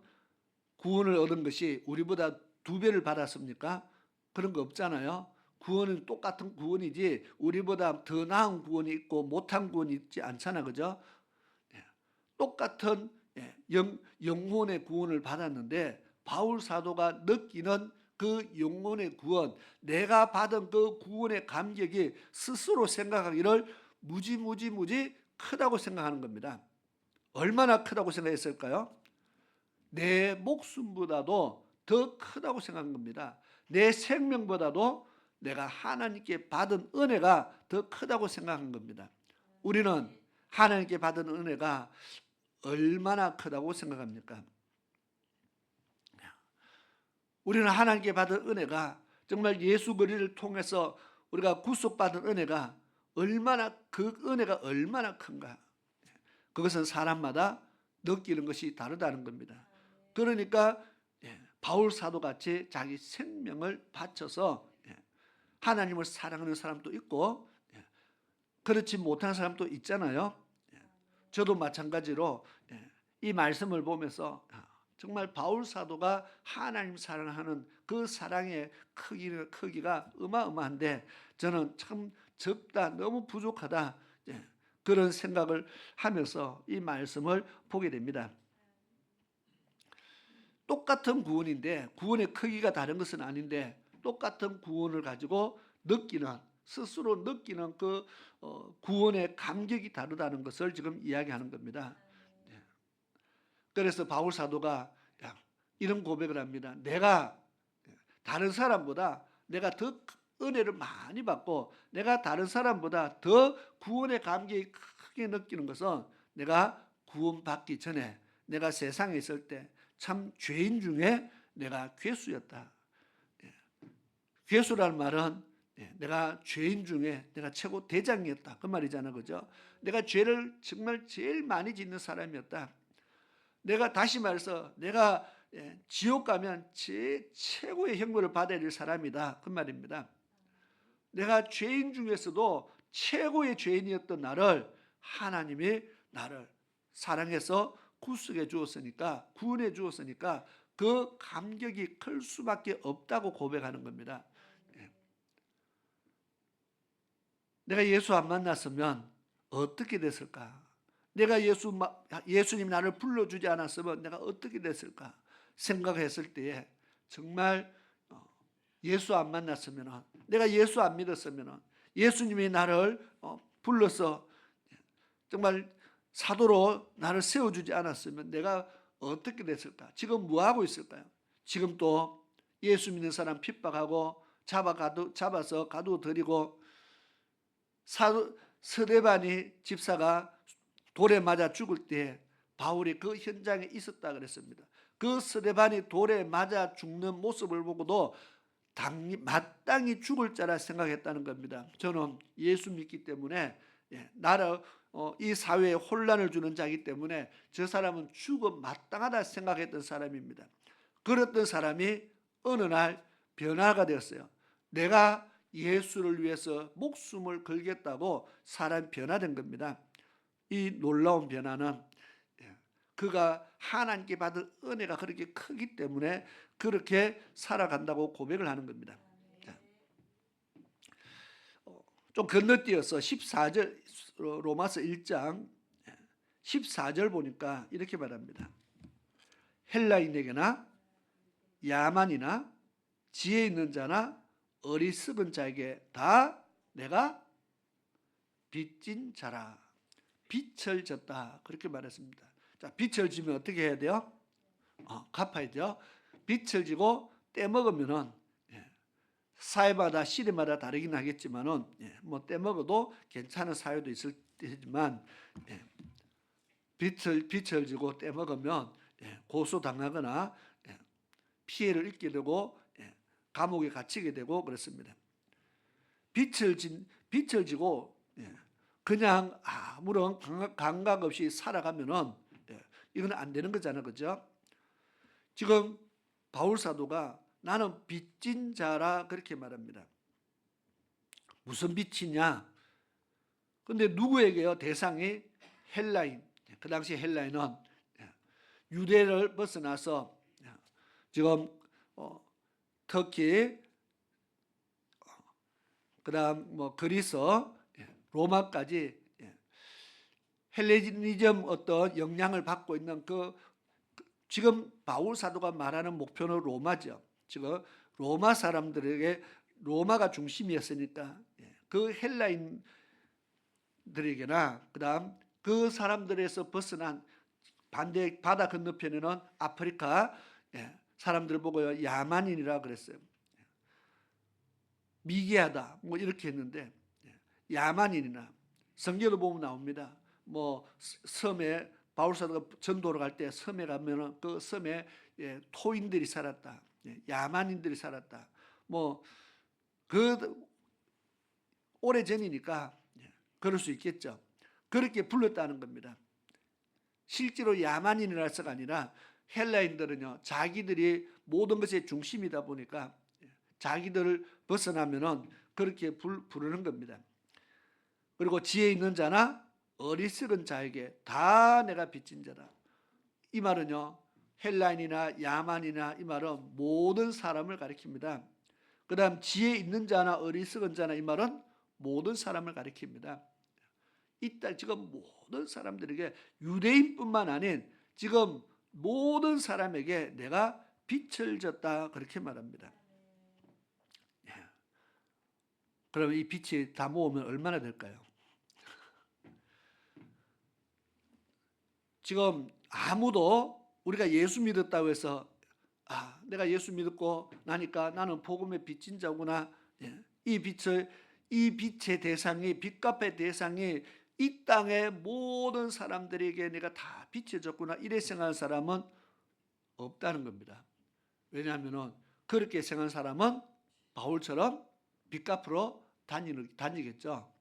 구원을 얻은 것이 우리보다 2배를 받았습니까? 그런 거 없잖아요. 구원은 똑같은 구원이지 우리보다 더 나은 구원이 있고 못한 구원이 있지 않잖아, 그죠? 똑같은 영혼의 구원을 받았는데 바울 사도가 느끼는 그 영혼의 구원, 내가 받은 그 구원의 감격이 스스로 생각하기를 무지 크다고 생각하는 겁니다. 얼마나 크다고 생각했을까요? 내 목숨보다도 더 크다고 생각한 겁니다. 내 생명보다도 내가 하나님께 받은 은혜가 더 크다고 생각한 겁니다. 우리는 하나님께 받은 은혜가 얼마나 크다고 생각합니까? 우리는 하나님께 받은 은혜가 정말 예수 그리스도를 통해서 우리가 구속받은 은혜가 그 은혜가 얼마나 큰가? 그것은 사람마다 느끼는 것이 다르다는 겁니다. 그러니까 바울 사도 같이 자기 생명을 바쳐서 하나님을 사랑하는 사람도 있고 그렇지 못한 사람도 있잖아요. 저도 마찬가지로 이 말씀을 보면서 정말 바울 사도가 하나님 사랑하는 그 사랑의 크기가 어마어마한데 저는 참 적다, 너무 부족하다 그런 생각을 하면서 이 말씀을 보게 됩니다. 똑같은 구원인데 구원의 크기가 다른 것은 아닌데 똑같은 구원을 가지고 스스로 느끼는 그 구원의 감격이 다르다는 것을 지금 이야기하는 겁니다. 그래서 바울 사도가 이런 고백을 합니다. 내가 다른 사람보다 내가 더 은혜를 많이 받고 내가 다른 사람보다 더 구원의 감격이 크게 느끼는 것은 내가 구원받기 전에 내가 세상에 있을 때 참 죄인 중에 내가 괴수였다. 괴수라는 말은 내가 죄인 중에 내가 최고 대장이었다 그 말이잖아, 그죠? 내가 죄를 정말 제일 많이 짓는 사람이었다. 내가 다시 말해서 내가 지옥 가면 최고의 형벌을 받아야 될 사람이다 그 말입니다. 내가 죄인 중에서도 최고의 죄인이었던 나를 하나님이 나를 사랑해서 구속해 주었으니까, 구원해 주었으니까 그 감격이 클 수밖에 없다고 고백하는 겁니다. 내가 예수 안 만났으면 어떻게 됐을까? 내가 예수님 나를 불러주지 않았으면 내가 어떻게 됐을까? 생각했을 때에 정말 예수 안 만났으면, 내가 예수 안 믿었으면, 예수님이 나를 불러서 정말 사도로 나를 세워주지 않았으면 내가 어떻게 됐을까? 지금 뭐하고 있을까요? 지금 또 예수 믿는 사람 핍박하고 잡아서 가두어드리고 스데반이 집사가 돌에 맞아 죽을 때 바울이 그 현장에 있었다 그랬습니다. 그 스데반이 돌에 맞아 죽는 모습을 보고도 마땅히 죽을 자라 생각했다는 겁니다. 저는 예수 믿기 때문에 이 사회에 혼란을 주는 자이기 때문에 저 사람은 죽음 마땅하다 생각했던 사람입니다. 그랬던 사람이 어느 날 변화가 되었어요. 내가 예수를 위해서 목숨을 걸겠다고 사람이 변화된 겁니다. 이 놀라운 변화는 그가 하나님께 받은 은혜가 그렇게 크기 때문에 그렇게 살아간다고 고백을 하는 겁니다. 자, 좀 건너뛰어서 14절 로마서 1장 14절 보니까 이렇게 말합니다. 헬라인에게나 야만이나 지혜 있는 자나 어리석은 자에게 다 내가 빚진 자라. 빚을 졌다. 그렇게 말했습니다. 자, 빚을 지면 어떻게 해야 돼요? 갚아야 돼요. 빚을 지고 떼먹으면은 사회마다 시대마다 다르긴 하겠지만은 뭐 떼먹어도 괜찮은 사회도 있을 테지만 빚을 지고 떼먹으면 고소당하거나 피해를 입게 되고 감옥에 갇히게 되고 그렇습니다. 빚을 지고 그냥 아무런 감각 없이 살아가면은 이건 안 되는 거잖아요, 그죠? 지금 바울 사도가 나는 빚진 자라 그렇게 말합니다. 무슨 빚이냐? 근데 누구에게요? 대상이 헬라인. 그 당시 헬라인은 유대를 벗어나서 지금 터키, 그다음 뭐 그리스, 로마까지 헬레니즘 어떤 영향을 받고 있는 지금 바울 사도가 말하는 목표는 로마죠. 지금 로마 사람들에게 로마가 중심이었으니까 그 헬라인들에게나 그다음 그 사람들에서 벗어난 반대 바다 건너편에는 아프리카 사람들 보고요 야만인이라 그랬어요. 미개하다 뭐 이렇게 했는데 야만인이나 성경도 보면 나옵니다. 뭐 섬에 바울 사도가 전도를 갈 때 섬에 가면은 그 섬에 토인들이 살았다, 야만인들이 살았다. 뭐 그 오래 전이니까 그럴 수 있겠죠. 그렇게 불렀다는 겁니다. 실제로 야만인이라서가 아니라 헬라인들은요 자기들이 모든 것의 중심이다 보니까 자기들을 벗어나면은 그렇게 부르는 겁니다. 그리고 지혜 있는 자나 어리석은 자에게 다 내가 빚진 자다. 이 말은요 헬라인이나 야만이나 이 말은 모든 사람을 가리킵니다. 그 다음 지혜 있는 자나 어리석은 자나 이 말은 모든 사람을 가리킵니다. 이따 지금 모든 사람들에게 유대인뿐만 아닌 지금 모든 사람에게 내가 빚을 졌다 그렇게 말합니다. 그럼 이 빚이 다 모으면 얼마나 될까요? 지금 아무도 우리가 예수 믿었다고 해서 내가 예수 믿고 나니까 나는 복음의 빚진 자구나. 이 빚의 대상이 빚값의 대상이 이 땅의 모든 사람들에게 내가 다 빚을 졌구나 이래 생각하는 사람은 없다는 겁니다. 왜냐하면 그렇게 생각하는 사람은 바울처럼 빚값으로 다니겠죠.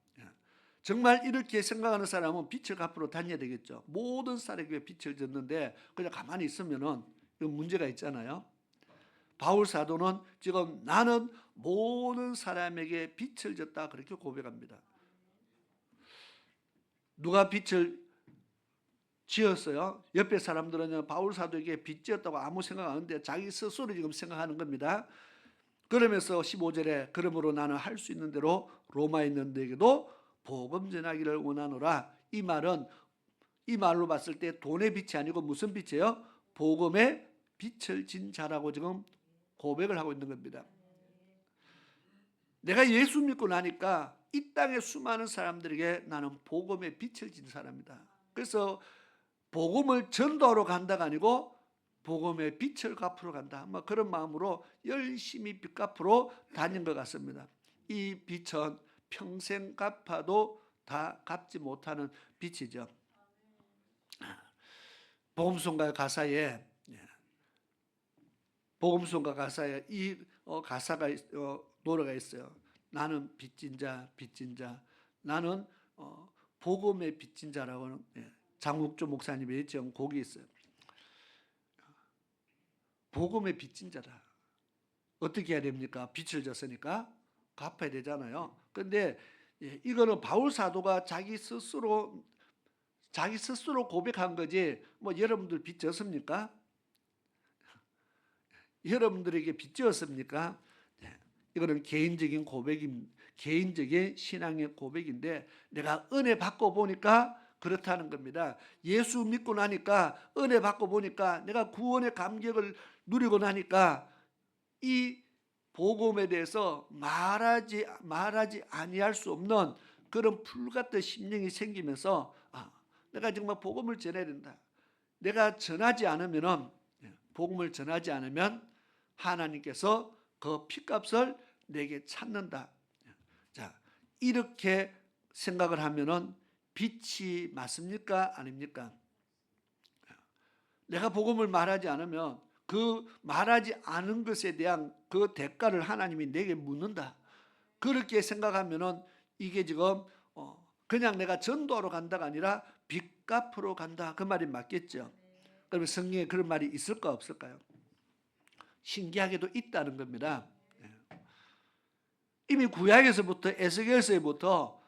정말 이렇게 생각하는 사람은 빚을 갚으러 다녀야 되겠죠. 모든 사람에게 빚을 졌는데 그냥 가만히 있으면은 문제가 있잖아요. 바울 사도는 지금 나는 모든 사람에게 빚을 졌다 그렇게 고백합니다. 누가 빚을 지었어요? 옆에 사람들은 바울 사도에게 빚 지었다고 아무 생각 안 하는데 자기 스스로 지금 생각하는 겁니다. 그러면서 15절에 그러므로 나는 할 수 있는 대로 로마에 있는 데에게도 복음 전하기를 원하노라. 이 말로 봤을 때 돈의 빚이 아니고 무슨 빚이에요? 복음의 빚을 진 자라고 지금 고백을 하고 있는 겁니다. 내가 예수 믿고 나니까 이 땅의 수많은 사람들에게 나는 복음의 빚을 진 사람이다. 그래서 복음을 전도하러 간다가 아니고 복음의 빚을 갚으러 간다. 뭐 그런 마음으로 열심히 빚 갚으러 다닌 것 같습니다. 이 빚은 평생 갚아도 다 갚지 못하는 빚이죠. 복음송가 가사에 이 가사가 노래가 있어요. 나는 빚진 자, 나는 복음의 빚진 자라고는 장욱조 목사님의 지은 곡이 있어요. 복음의 빚진 자다. 어떻게 해야 됩니까? 빚을 졌으니까 갚아야 되잖아요. 그런데 이거는 바울 사도가 자기 스스로 자기 스스로 고백한 거지 뭐 여러분들 빚졌습니까? 여러분들에게 빚졌습니까? 이거는 개인적인 개인적인 신앙의 고백인데 내가 은혜 받고 보니까 그렇다는 겁니다. 예수 믿고 나니까 은혜 받고 보니까 내가 구원의 감격을 누리고 나니까 이 복음에 대해서 말하지 아니할 수 없는 그런 불같은 심령이 생기면서 내가 정말 복음을 전해야 된다. 내가 전하지 않으면은 복음을 전하지 않으면 하나님께서 그 핏값을 내게 찾는다. 자, 이렇게 생각을 하면은 빛이 맞습니까? 아닙니까? 내가 복음을 말하지 않으면 그 말하지 않은 것에 대한 그 대가를 하나님이 내게 묻는다. 그렇게 생각하면은 이게 지금 그냥 내가 전도하러 간다가 아니라 빚 갚으러 간다. 그 말이 맞겠죠? 그러면 성경에 그런 말이 있을까 없을까요? 신기하게도 있다는 겁니다. 이미 구약에서부터 에스겔서부터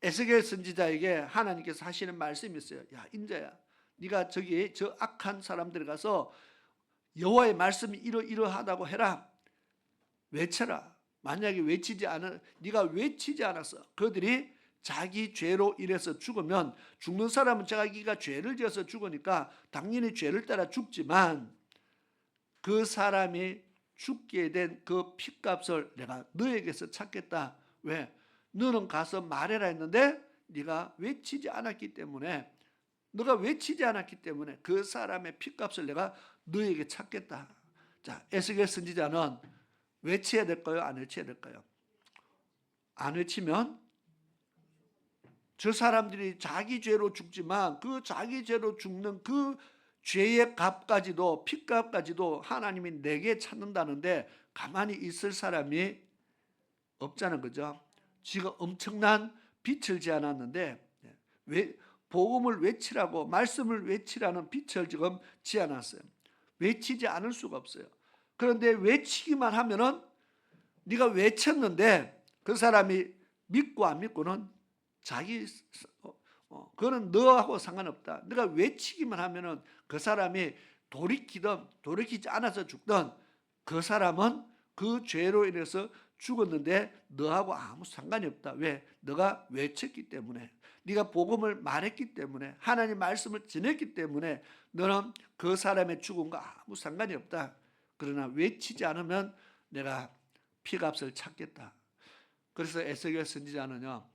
에스겔 선지자에게 하나님께서 하시는 말씀이 있어요. 야 인자야, 네가 저기 저 악한 사람들 가서 여호와의 말씀이 이러하다고 해라. 외쳐라. 만약에 네가 외치지 않았어. 그들이 자기 죄로 인해서 죽으면 죽는 사람은 자기가 죄를 지어서 죽으니까 당연히 죄를 따라 죽지만 그 사람이 죽게 된 그 핏값을 내가 너에게서 찾겠다. 왜? 너는 가서 말해라 했는데 네가 외치지 않았기 때문에 너가 외치지 않았기 때문에 그 사람의 핏값을 내가 너에게 찾겠다. 자, 에스겔 선지자는 외쳐야 될까요? 안 외쳐야 될까요? 안 외치면 저 사람들이 자기 죄로 죽지만 그 자기 죄로 죽는 그 죄의 값까지도 핏값까지도 하나님이 내게 찾는다는데 가만히 있을 사람이 없자는 거죠. 지금 엄청난 빛을 지어놨는데 복음을 외치라고 말씀을 외치라는 빛을 지금 지어놨어요. 외치지 않을 수가 없어요. 그런데 외치기만 하면은 네가 외쳤는데 그 사람이 믿고 안 믿고는 그거는 너하고 상관없다. 네가 외치기만 하면은 그 사람이 돌이키든 돌이키지 않아서 죽든 그 사람은 그 죄로 인해서 죽었는데 너하고 아무 상관이 없다. 왜? 너가 외쳤기 때문에, 네가 복음을 말했기 때문에, 하나님 말씀을 전했기 때문에 너는 그 사람의 죽음과 아무 상관이 없다. 그러나 외치지 않으면 내가 피값을 찾겠다. 그래서 에스겔 선지자는요,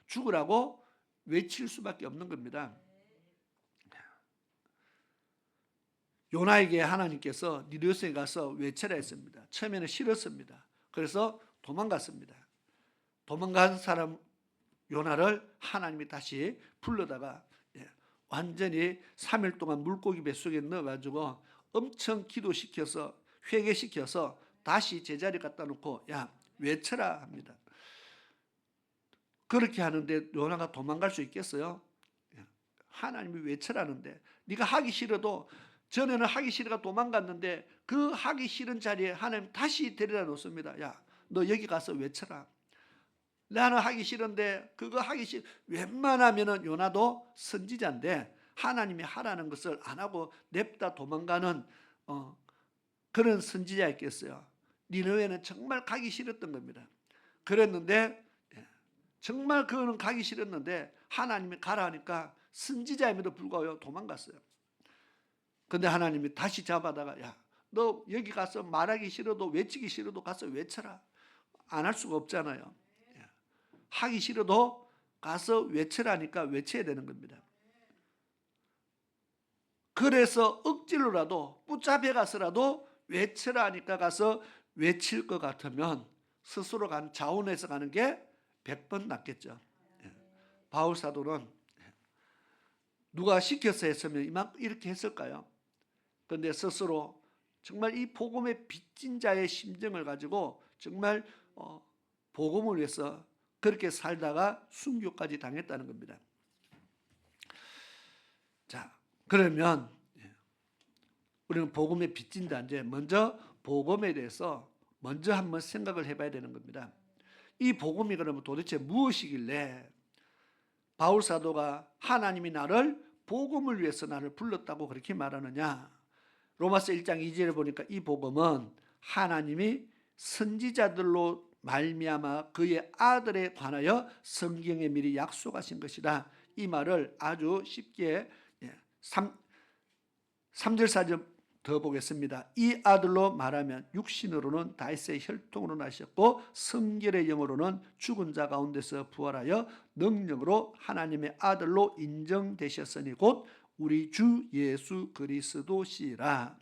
죽으라고 외칠 수밖에 없는 겁니다. 요나에게 하나님께서 니느웨에 가서 외쳐라 했습니다. 처음에는 싫었습니다. 그래서 도망갔습니다. 도망간 사람 요나를 하나님이 다시 불러다가 완전히 3일 동안 물고기 뱃속에 넣어가지고 엄청 기도시켜서 회개시켜서 다시 제자리 갖다 놓고 야 외쳐라 합니다. 그렇게 하는데 요나가 도망갈 수 있겠어요? 하나님이 외쳐라는데 네가 하기 싫어도 전에는 하기 싫어가 도망갔는데 그 하기 싫은 자리에 하나님 다시 데려다 놓습니다. 야, 너 여기 가서 외쳐라. 나는 하기 싫은데 그거 하기 싫. 웬만하면은 요나도 선지자인데 하나님이 하라는 것을 안 하고 냅다 도망가는 그런 선지자였겠어요. 니느웨는 정말 가기 싫었던 겁니다. 그랬는데 정말 그거는 가기 싫었는데 하나님이 가라 하니까 선지자임에도 불구하고 도망갔어요. 근데 하나님이 다시 잡아다가 야, 너 여기 가서 말하기 싫어도 외치기 싫어도 가서 외쳐라. 안 할 수가 없잖아요. 하기 싫어도 가서 외쳐라니까 외쳐야 되는 겁니다. 그래서 억지로라도 붙잡혀 가서라도 외쳐라 하니까 가서 외칠 것 같으면 스스로 자원해서 가는 게 100번 낫겠죠. 바울 사도는 누가 시켜서 했으면 이렇게 했을까요? 그런데 스스로 정말 이 복음의 빚진 자의 심정을 가지고 정말 복음을 위해서 그렇게 살다가 순교까지 당했다는 겁니다. 자, 그러면 우리는 복음의 빚진 자인데 먼저 복음에 대해서 먼저 한번 생각을 해봐야 되는 겁니다. 이 복음이 그러면 도대체 무엇이길래 바울 사도가 하나님이 나를 복음을 위해서 나를 불렀다고 그렇게 말하느냐? 로마서 1장 2절에 보니까 이 복음은 하나님이 선지자들로 말미암아 그의 아들에 관하여 성경에 미리 약속하신 것이다. 이 말을 아주 쉽게 3절 4절 더 보겠습니다. 이 아들로 말하면 육신으로는 다윗의 혈통으로 나셨고 성결의 영으로는 죽은 자 가운데서 부활하여 능력으로 하나님의 아들로 인정되셨으니 곧 우리 주 예수 그리스도시라.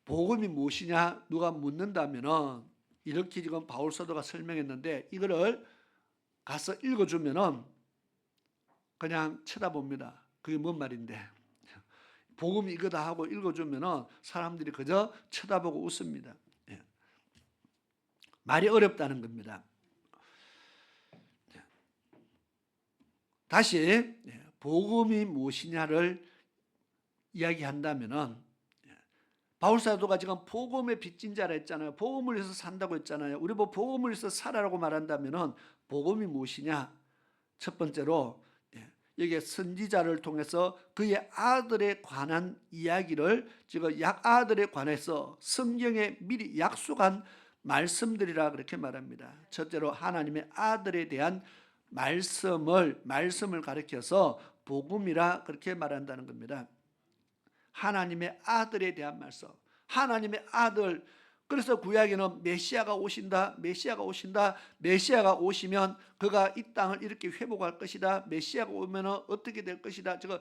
복음이 무엇이냐 누가 묻는다면은 이렇게 지금 바울 사도가 설명했는데 이거를 가서 읽어주면은 그냥 쳐다봅니다. 그게 뭔 말인데? 복음이 이거다 하고 읽어주면은 사람들이 그저 쳐다보고 웃습니다. 말이 어렵다는 겁니다. 다시 복음이 무엇이냐를 이야기한다면은 바울 사도가 지금 복음의 빚진 자라 했잖아요. 복음을 위해서 산다고 했잖아요. 우리 뭐 복음을 위해서 살아라고 말한다면은 복음이 무엇이냐? 첫 번째로 여기에 선지자를 통해서 그의 아들에 관한 이야기를 지금 아들에 관해서 성경에 미리 약속한 말씀들이라 그렇게 말합니다. 첫째로 하나님의 아들에 대한 말씀을 가리켜서 복음이라 그렇게 말한다는 겁니다. 하나님의 아들에 대한 말씀. 하나님의 아들. 그래서 구약에는 메시아가 오신다. 메시아가 오시면 그가 이 땅을 이렇게 회복할 것이다. 메시아가 오면 어떻게 될 것이다. 제가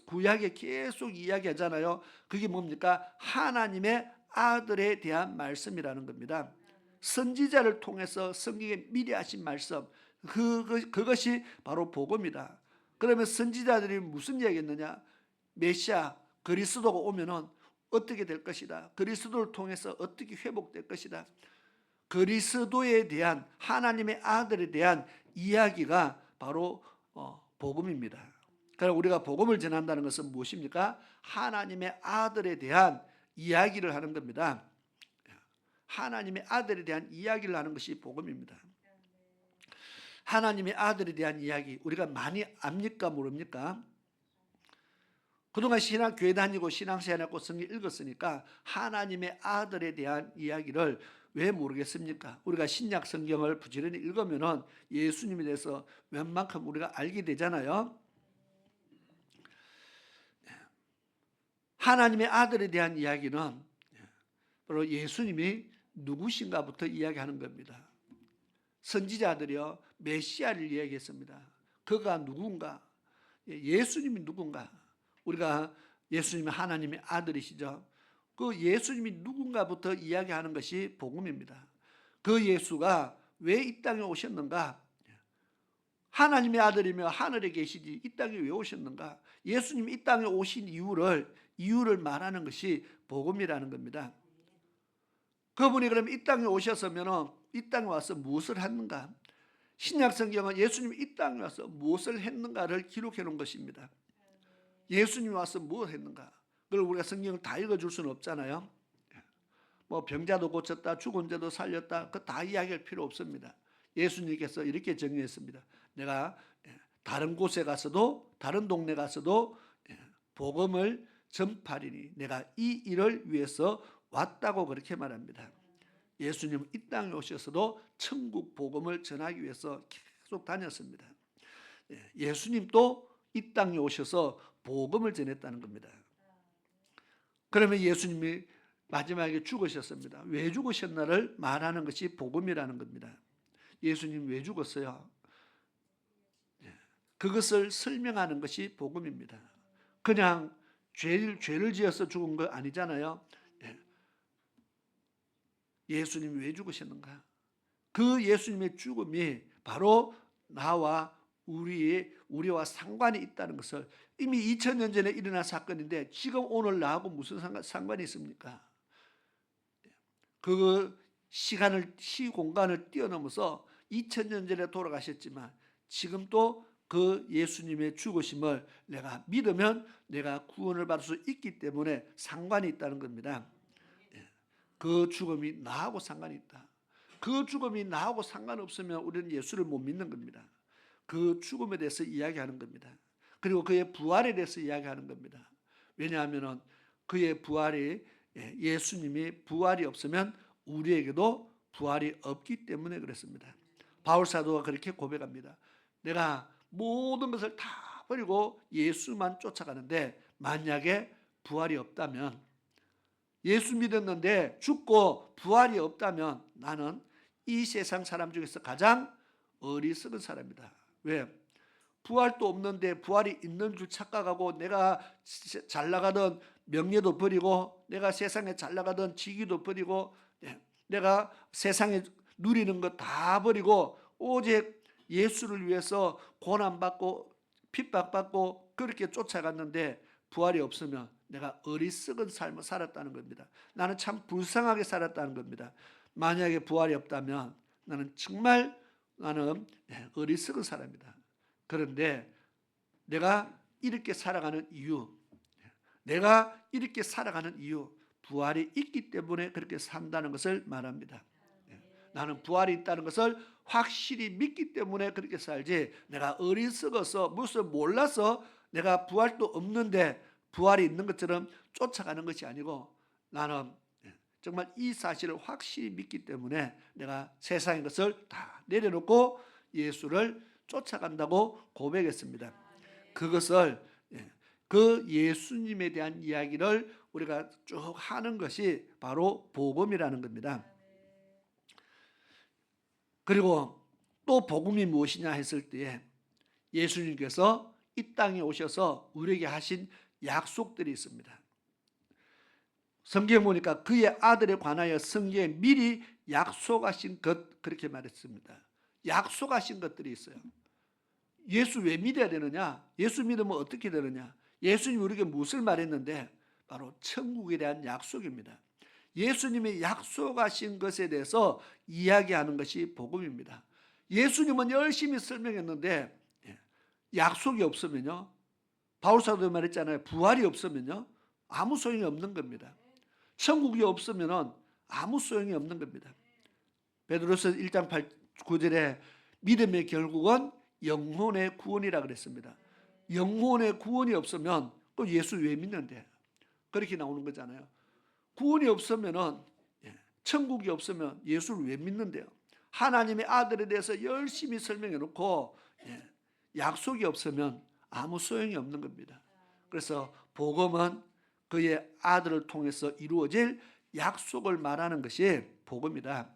구약에 계속 이야기하잖아요. 그게 뭡니까? 하나님의 아들에 대한 말씀이라는 겁니다. 선지자를 통해서 성경에 미리 하신 말씀. 그것이 바로 복음이다. 그러면 선지자들이 무슨 이야기했느냐? 메시아 그리스도가 오면은 어떻게 될 것이다. 그리스도를 통해서 어떻게 회복될 것이다. 그리스도에 대한 하나님의 아들에 대한 이야기가 바로 복음입니다. 그러나 우리가 복음을 전한다는 것은 무엇입니까? 하나님의 아들에 대한 이야기를 하는 겁니다. 하나님의 아들에 대한 이야기를 하는 것이 복음입니다. 하나님의 아들에 대한 이야기 우리가 많이 압니까 모릅니까? 그동안 교회 다니고 신앙생활하고 성경 읽었으니까 하나님의 아들에 대한 이야기를 왜 모르겠습니까? 우리가 신약 성경을 부지런히 읽으면은 예수님에 대해서 웬만큼 우리가 알게 되잖아요. 하나님의 아들에 대한 이야기는 바로 예수님이 누구신가부터 이야기하는 겁니다. 선지자들이요 메시아를 이야기했습니다. 그가 누군가? 예수님이 누군가? 우리가 예수님이 하나님의 아들이시죠. 그 예수님이 누군가부터 이야기하는 것이 복음입니다. 그 예수가 왜 이 땅에 오셨는가? 하나님의 아들이며 하늘에 계시지 이 땅에 왜 오셨는가? 예수님이 이 땅에 오신 이유를 말하는 것이 복음이라는 겁니다. 그분이 그럼 이 땅에 오셨으면 이 땅에 와서 무엇을 했는가? 신약 성경은 예수님이 이 땅에 와서 무엇을 했는가를 기록해 놓은 것입니다. 예수님이 와서 무엇을 했는가? 그걸 우리가 성경을 다 읽어줄 수는 없잖아요. 뭐 병자도 고쳤다, 죽은 자도 살렸다, 그 다 이야기할 필요 없습니다. 예수님께서 이렇게 정의했습니다. 내가 다른 곳에 가서도 다른 동네 가서도 복음을 전파리니 내가 이 일을 위해서 왔다고 그렇게 말합니다. 예수님은 이 땅에 오셔서도 천국 복음을 전하기 위해서 계속 다녔습니다. 예수님도 이 땅에 오셔서 복음을 전했다는 겁니다. 그러면 예수님이 마지막에 죽으셨습니다. 왜 죽으셨나를 말하는 것이 복음이라는 겁니다. 예수님 왜 죽었어요? 그것을 설명하는 것이 복음입니다. 그냥 죄를 지어서 죽은 거 아니잖아요. 예수님이 왜 죽으셨는가? 그 예수님의 죽음이 바로 나와 우리와 상관이 있다는 것을 이미 2000년 전에 일어난 사건인데 지금 오늘 나하고 무슨 상관이 있습니까? 그 시공간을 뛰어넘어서 2000년 전에 돌아가셨지만 지금 또 그 예수님의 죽으심을 내가 믿으면 내가 구원을 받을 수 있기 때문에 상관이 있다는 겁니다. 그 죽음이 나하고 상관이 있다. 그 죽음이 나하고 상관없으면 우리는 예수를 못 믿는 겁니다. 그 죽음에 대해서 이야기하는 겁니다. 그리고 그의 부활에 대해서 이야기하는 겁니다. 왜냐하면 그의 부활이 예수님이 부활이 없으면 우리에게도 부활이 없기 때문에 그랬습니다. 바울 사도가 그렇게 고백합니다. 내가 모든 것을 다 버리고 예수만 쫓아가는데 만약에 부활이 없다면, 예수 믿었는데 죽고 부활이 없다면 나는 이 세상 사람 중에서 가장 어리석은 사람이다. 왜? 부활도 없는데 부활이 있는 줄 착각하고 내가 잘 나가던 명예도 버리고 내가 세상에 잘 나가던 직위도 버리고 내가 세상에 누리는 것 다 버리고 오직 예수를 위해서 고난받고 핍박받고 그렇게 쫓아갔는데 부활이 없으면 내가 어리석은 삶을 살았다는 겁니다. 나는 참 불쌍하게 살았다는 겁니다. 만약에 부활이 없다면 나는 정말 어리석은 사람이다. 그런데 내가 이렇게 살아가는 이유, 부활이 있기 때문에 그렇게 산다는 것을 말합니다. 나는 부활이 있다는 것을 확실히 믿기 때문에 그렇게 살지, 내가 어리석어서 무엇을 몰라서 내가 부활도 없는데 부활이 있는 것처럼 쫓아가는 것이 아니고, 나는 정말 이 사실을 확실히 믿기 때문에 내가 세상의 것을 다 내려놓고 예수를 쫓아간다고 고백했습니다. 그것을 그 예수님에 대한 이야기를 우리가 쭉 하는 것이 바로 복음이라는 겁니다. 그리고 또 복음이 무엇이냐 했을 때에 예수님께서 이 땅에 오셔서 우리에게 하신 약속들이 있습니다. 성경에 보니까 그의 아들에 관하여 성경에 미리 약속하신 것, 그렇게 말했습니다. 약속하신 것들이 있어요. 예수 왜 믿어야 되느냐? 예수 믿으면 어떻게 되느냐? 예수님이 우리에게 무엇을 말했는데 바로 천국에 대한 약속입니다. 예수님이 약속하신 것에 대해서 이야기하는 것이 복음입니다. 예수님은 열심히 설명했는데 약속이 없으면요, 바울 사도도 말했잖아요. 부활이 없으면요 아무 소용이 없는 겁니다. 천국이 없으면 아무 소용이 없는 겁니다. 베드로서 1장 9절에 믿음의 결국은 영혼의 구원이라 그랬습니다. 영혼의 구원이 없으면 또 예수 왜 믿는데? 그렇게 나오는 거잖아요. 구원이 없으면, 천국이 없으면 예수를 왜 믿는데요? 하나님의 아들에 대해서 열심히 설명해 놓고 약속이 없으면 아무 소용이 없는 겁니다. 그래서 복음은 그의 아들을 통해서 이루어질 약속을 말하는 것이 복음이다.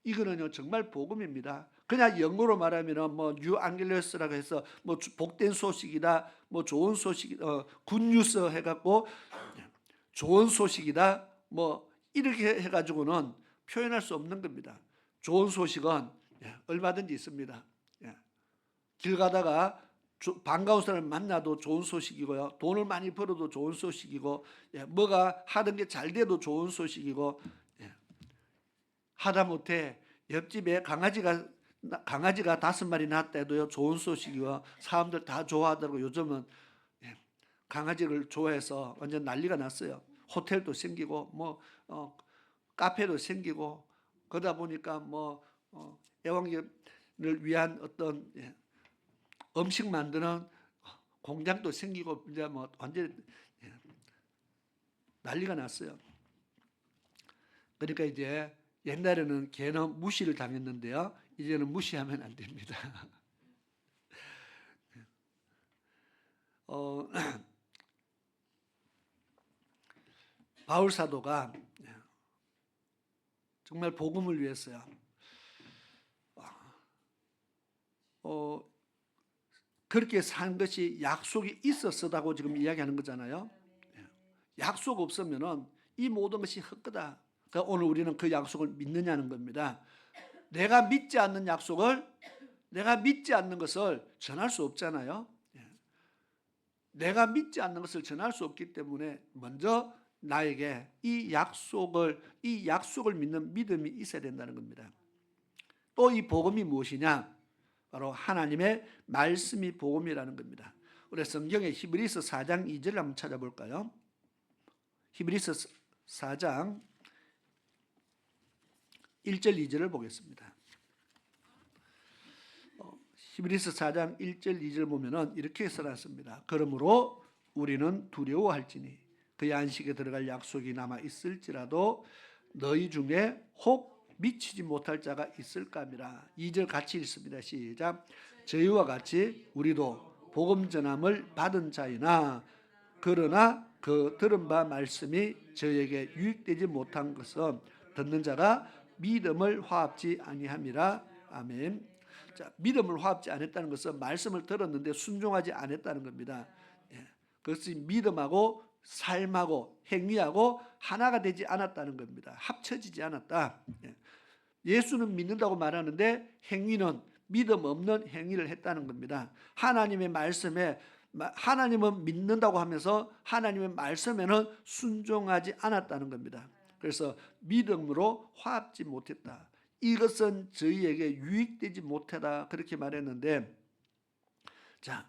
이거는요 정말 복음입니다. 그냥 영어로 말하면 뭐 뉴앙겔레스라고 해서 뭐 복된 소식이다, 뭐 좋은 소식, 굿뉴스 해갖고 좋은 소식이다, 뭐 이렇게 해가지고는 표현할 수 없는 겁니다. 좋은 소식은 얼마든지 있습니다. 길 가다가 반가운 사람을 만나도 좋은 소식이고요, 돈을 많이 벌어도 좋은 소식이고, 뭐가 하던 게 잘 돼도 좋은 소식이고, 하다못해 옆집에 강아지가 5마리 낳았다 해도요 좋은 소식이고, 사람들 다 좋아하더라고. 요즘은 강아지를 좋아해서 완전 난리가 났어요. 호텔도 생기고 뭐 카페도 생기고, 그러다 보니까 뭐 애완견을 위한 어떤 음식 만드는 공장도 생기고 이제 뭐 완전 난리가 났어요. 그러니까 이제 옛날에는 개는 무시를 당했는데요, 이제는 무시하면 안 됩니다. 바울 사도가 정말 복음을 위해서요, 그렇게 산 것이 약속이 있었다고 지금 이야기하는 거잖아요. 약속 없으면은 이 모든 것이 헛거다. 그러니까 오늘 우리는 그 약속을 믿느냐는 겁니다. 내가 믿지 않는 것을 전할 수 없잖아요. 내가 믿지 않는 것을 전할 수 없기 때문에 먼저 나에게 이 약속을 믿는 믿음이 있어야 된다는 겁니다. 또 이 복음이 무엇이냐? 바로 하나님의 말씀이 복음이라는 겁니다. 우리 성경의 히브리서 4장 2절을 한번 찾아볼까요? 히브리서 4장 1절 2절을 보겠습니다. 히브리서 4장 1절 2절 보면은 이렇게 써놨습니다. 그러므로 우리는 두려워할지니 그의 안식에 들어갈 약속이 남아 있을지라도 너희 중에 혹 미치지 못할 자가 있을까미라. 2절 같이 읽습니다. 시작. 저희와 같이 우리도 복음 전함을 받은 자이나 그러나 그 들은 바 말씀이 저에게 유익되지 못한 것은 듣는 자가 믿음을 화합지 아니함이라. 아멘. 자, 믿음을 화합지 않았다는 것은 말씀을 들었는데 순종하지 않았다는 겁니다. 예, 그것이 믿음하고 삶하고 행위하고 하나가 되지 않았다는 겁니다. 합쳐지지 않았다. 예. 예수는 믿는다고 말하는데 행위는 믿음 없는 행위를 했다는 겁니다. 하나님의 말씀에 하나님은 믿는다고 하면서 하나님의 말씀에는 순종하지 않았다는 겁니다. 그래서 믿음으로 화합지 못했다. 이것은 저희에게 유익되지 못하다 그렇게 말했는데, 자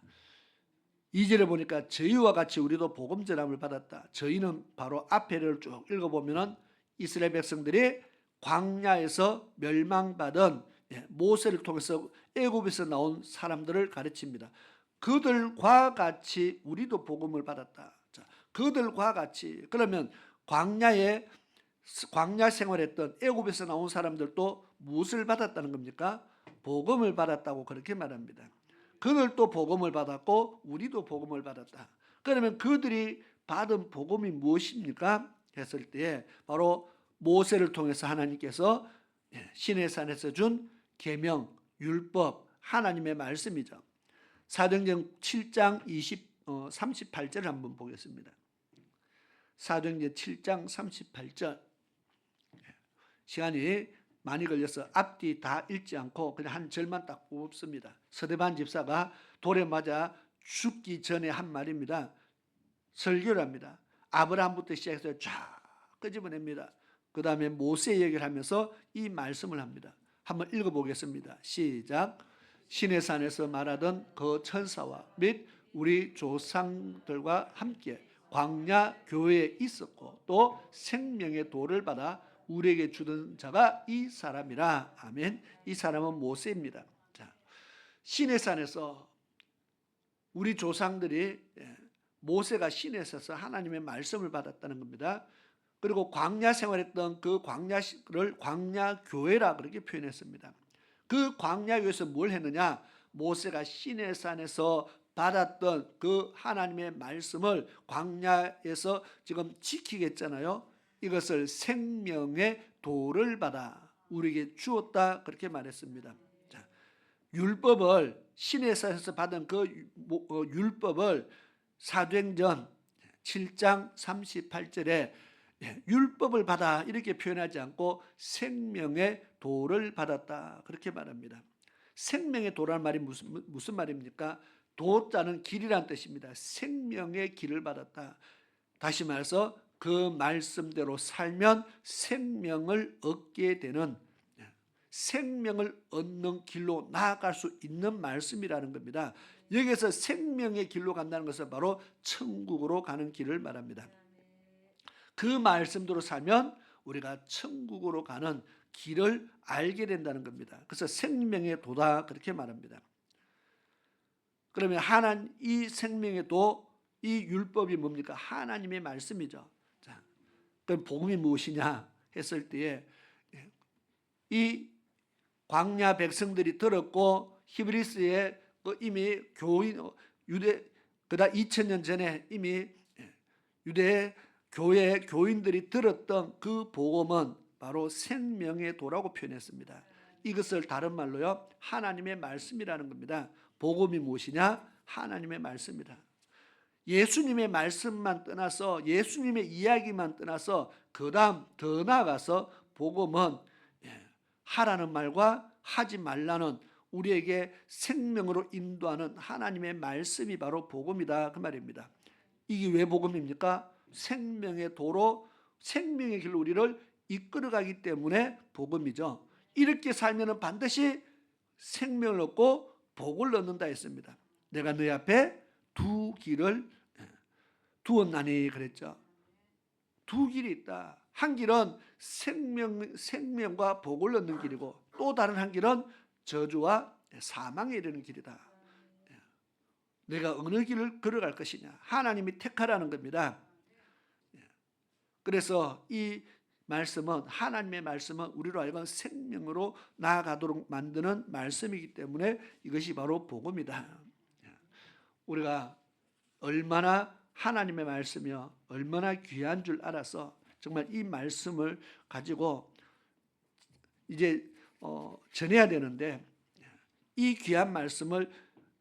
2절에 보니까 저희와 같이 우리도 복음 전함을 받았다. 저희는 바로 앞에를 쭉 읽어보면은 이스라엘 백성들이 광야에서 멸망받은 모세를 통해서 애굽에서 나온 사람들을 가르칩니다. 그들과 같이 우리도 복음을 받았다. 자, 그들과 같이 그러면 광야 생활했던 애굽에서 나온 사람들도 무엇을 받았다는 겁니까? 복음을 받았다고 그렇게 말합니다. 그들도 복음을 받았고 우리도 복음을 받았다. 그러면 그들이 받은 복음이 무엇입니까? 했을 때 바로 모세를 통해서 하나님께서 시내산에서 준 계명, 율법, 하나님의 말씀이죠. 사도행전 7장 38절을 한번 보겠습니다. 사도행전 7장 38절. 시간이 많이 걸려서 앞뒤 다 읽지 않고 그냥 한 절만 딱 뽑습니다. 서대반 집사가 돌에 맞아 죽기 전에 한 말입니다. 설교를 합니다. 아브라함부터 시작해서 쫙 끄집어냅니다. 그 다음에 모세 얘기를 하면서 이 말씀을 합니다. 한번 읽어보겠습니다. 시작. 시내산에서 말하던 그 천사와 및 우리 조상들과 함께 광야 교회에 있었고 또 생명의 도를 받아 우리에게 주던 자가 이 사람이라. 아멘. 이 사람은 모세입니다. 자, 시내산에서 우리 조상들이 모세가 시내에서 하나님의 말씀을 받았다는 겁니다. 그리고 광야 생활했던 그 광야를 광야 교회라 그렇게 표현했습니다. 그 광야교에서 뭘 했느냐? 모세가 시내산에서 받았던 그 하나님의 말씀을 광야에서 지금 지키겠잖아요. 이것을 생명의 도를 받아 우리에게 주었다 그렇게 말했습니다. 자, 율법을 시내산에서 받은 그 율법을 사도행전 7장 38절에 율법을 받아 이렇게 표현하지 않고 생명의 도를 받았다 그렇게 말합니다. 생명의 도라는 말이 무슨 말입니까? 도자는 길이란 뜻입니다. 생명의 길을 받았다. 다시 말해서 그 말씀대로 살면 생명을 얻게 되는, 생명을 얻는 길로 나아갈 수 있는 말씀이라는 겁니다. 여기서 생명의 길로 간다는 것은 바로 천국으로 가는 길을 말합니다. 그 말씀대로 살면 우리가 천국으로 가는 길을 알게 된다는 겁니다. 그래서 생명의 도다 그렇게 말합니다. 그러면 이 생명의 도, 이 율법이 뭡니까? 하나님의 말씀이죠. 자, 그럼 복음이 무엇이냐 했을 때에 이 광야 백성들이 들었고 히브리스에 이미 유대 그다 2000년 전에 이미 유대 교회 교인들이 들었던 그 복음은 바로 생명의 도라고 표현했습니다. 이것을 다른 말로요 하나님의 말씀이라는 겁니다. 복음이 무엇이냐? 하나님의 말씀이다. 예수님의 말씀만 떠나서 예수님의 이야기만 떠나서 그 다음 더 나아가서 복음은 하라는 말과 하지 말라는 우리에게 생명으로 인도하는 하나님의 말씀이 바로 복음이다 그 말입니다. 이게 왜 복음입니까? 생명의 도로 생명의 길로 우리를 이끌어가기 때문에 복음이죠. 이렇게 살면 반드시 생명을 얻고 복을 얻는다 했습니다. 내가 너희 앞에 두 길을 두었나니 그랬죠. 두 길이 있다. 한 길은 생명과 복을 얻는 길이고 또 다른 한 길은 저주와 사망에 이르는 길이다. 내가 어느 길을 걸어갈 것이냐. 하나님이 택하라는 겁니다. 그래서 이 말씀은, 하나님의 말씀은 우리로 하여금 생명으로 나아가도록 만드는 말씀이기 때문에 이것이 바로 복음이다. 우리가 얼마나 하나님의 말씀이요 얼마나 귀한 줄 알아서 정말 이 말씀을 가지고 이제 전해야 되는데, 이 귀한 말씀을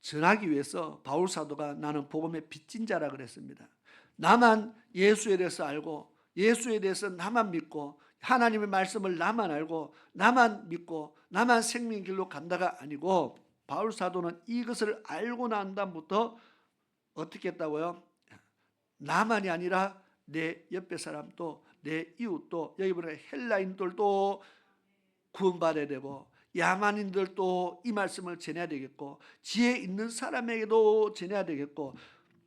전하기 위해서 바울 사도가 나는 복음의 빚진 자라 그랬습니다. 나만 예수에 대해서 알고, 예수에 대해서 나만 믿고, 하나님의 말씀을 나만 알고 나만 믿고 나만 생명 길로 간다가 아니고, 바울 사도는 이것을 알고 난 다음부터 어떻게 했다고요? 나만이 아니라 내 옆에 사람도, 내 이웃도, 여기 보면 헬라인들도 구원받아야 되고, 야만인들도 이 말씀을 전해야 되겠고, 지혜 있는 사람에게도 전해야 되겠고,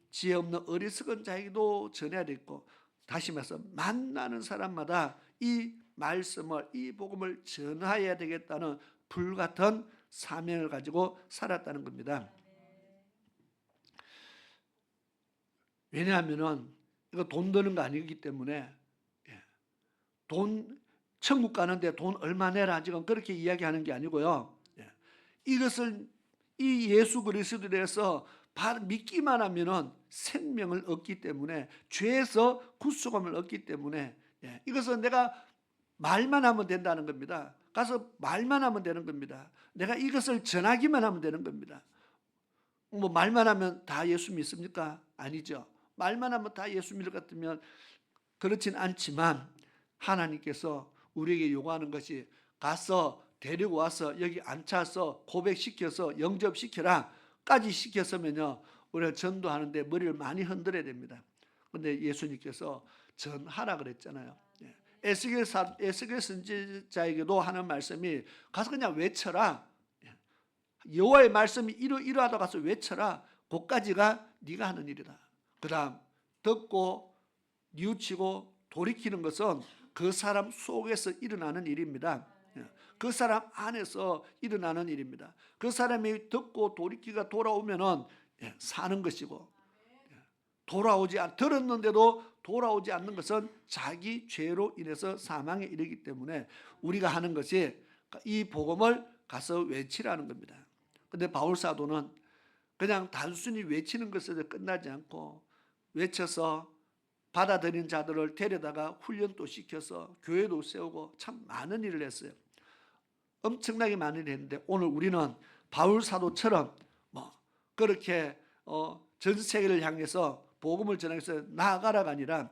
지혜 없는 어리석은 자에게도 전해야 되겠고, 다시 말해서 만나는 사람마다 이 말씀을, 이 복음을 전해야 되겠다는 불같은 사명을 가지고 살았다는 겁니다. 왜냐하면 이거 돈 드는 거 아니기 때문에, 천국 가는데 돈 얼마 내라 지금 그렇게 이야기하는 게 아니고요. 이것을, 이 예수 그리스도에 대해서 믿기만 하면은 생명을 얻기 때문에, 죄에서 구속함을 얻기 때문에, 이것은 내가 말만 하면 된다는 겁니다. 가서 말만 하면 되는 겁니다. 내가 이것을 전하기만 하면 되는 겁니다. 뭐 말만 하면 다 예수 믿습니까? 아니죠. 말만 하면 다 예수 믿을 것 같으면 그렇진 않지만, 하나님께서 우리에게 요구하는 것이 가서 데리고 와서 여기 앉혀서 고백시켜서 영접시켜라 까지 시켰으면요, 우리가 전도하는데 머리를 많이 흔들어야 됩니다. 그런데 예수님께서 전하라 그랬잖아요. 에스겔 선지자에게도 하는 말씀이 가서 그냥 외쳐라. 여호와의 말씀이 이러하다 가서 외쳐라. 그까지가 네가 하는 일이다. 그 다음 듣고 뉘우치고 돌이키는 것은 그 사람 속에서 일어나는 일입니다. 그 사람 안에서 일어나는 일입니다. 그 사람이 듣고 돌이키가 돌아오면은 사는 것이고, 들었는데도 돌아오지 않는 것은 자기 죄로 인해서 사망에 이르기 때문에 우리가 하는 것이 이 복음을 가서 외치라는 겁니다. 그런데 바울 사도는 그냥 단순히 외치는 것에서 끝나지 않고, 외쳐서 받아들인 자들을 데려다가 훈련도 시켜서 교회도 세우고 참 많은 일을 했어요. 엄청나게 많은 일을 했는데, 오늘 우리는 바울 사도처럼 그렇게 전 세계를 향해서 복음을 전하기 위해서 나아가라가 아니라,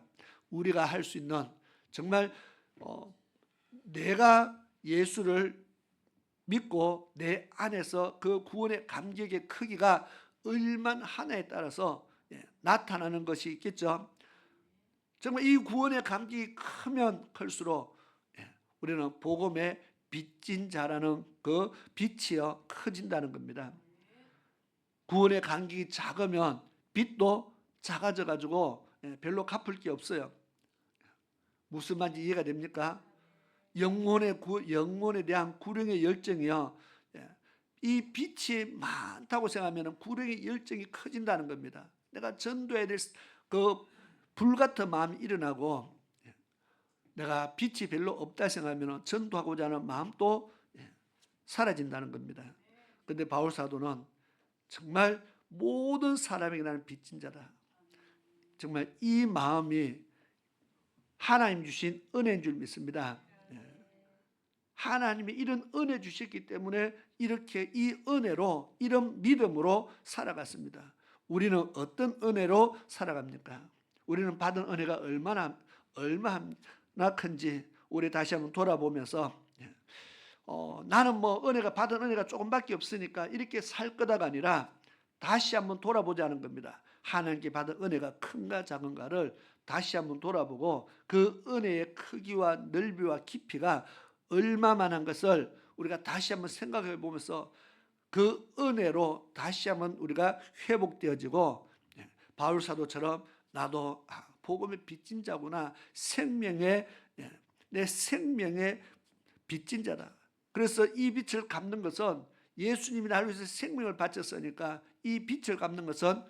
우리가 할 수 있는, 정말 내가 예수를 믿고 내 안에서 그 구원의 감격의 크기가 얼마나 하나에 따라서 나타나는 것이 있겠죠. 정말 이 구원의 감격이 크면 클수록 우리는 복음의 빚진 자라는 그 빛이요 커진다는 겁니다. 구원의 감격이 작으면 빚도 작아져 가지고 별로 갚을 게 없어요. 무슨 말인지 이해가 됩니까? 영혼에 대한 구령의 열정이요, 이 빛이 많다고 생각하면 구령의 열정이 커진다는 겁니다. 내가 전도해야 될 그 불같은 마음이 일어나고, 내가 빛이 별로 없다 생각하면 전도하고자 하는 마음도 사라진다는 겁니다. 그런데 바울 사도는 정말 모든 사람에게 나는 빚진 자다. 정말 이 마음이 하나님 주신 은혜인 줄 믿습니다. 하나님이 이런 은혜 주셨기 때문에 이렇게 이 은혜로, 이런 믿음으로 살아갔습니다. 우리는 어떤 은혜로 살아갑니까? 우리는 받은 은혜가 얼마나 큰지 우리 다시 한번 돌아보면서, 나는 은혜가 받은 은혜가 조금밖에 없으니까 이렇게 살 거다가 아니라 다시 한번 돌아보자는 겁니다. 하나님께 받은 은혜가 큰가 작은가를 다시 한번 돌아보고, 그 은혜의 크기와 넓이와 깊이가 얼마만한 것을 우리가 다시 한번 생각해 보면서, 그 은혜로 다시 한번 우리가 회복되어지고, 바울 사도처럼 나도 복음의 빚진 자구나, 내 생명의 빚진 자다. 그래서 이 빛을 갚는 것은 예수님이 나를 위해서 생명을 바쳤으니까 이 빚을 갚는 것은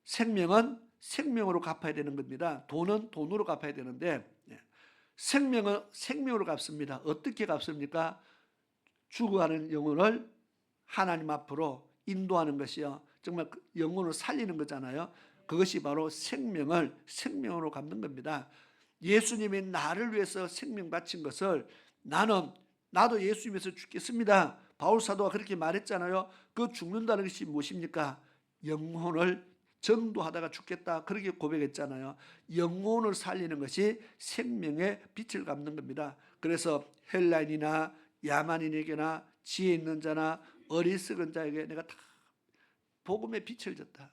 생명은 생명으로 갚아야 되는 겁니다. 돈은 돈으로 갚아야 되는데 생명은 생명으로 갚습니다. 어떻게 갚습니까? 죽어가는 영혼을 하나님 앞으로 인도하는 것이요, 정말 영혼을 살리는 거잖아요. 그것이 바로 생명을 생명으로 갚는 겁니다. 예수님이 나를 위해서 생명 바친 것을 나도 예수 위해서 죽겠습니다. 바울 사도가 그렇게 말했잖아요. 그 죽는다는 것이 무엇입니까? 영혼을 전도하다가 죽겠다, 그렇게 고백했잖아요. 영혼을 살리는 것이 생명의 빛을 갚는 겁니다. 그래서 헬라인이나 야만인에게나 지혜 있는 자나 어리석은 자에게 내가 다 복음의 빛을 줬다.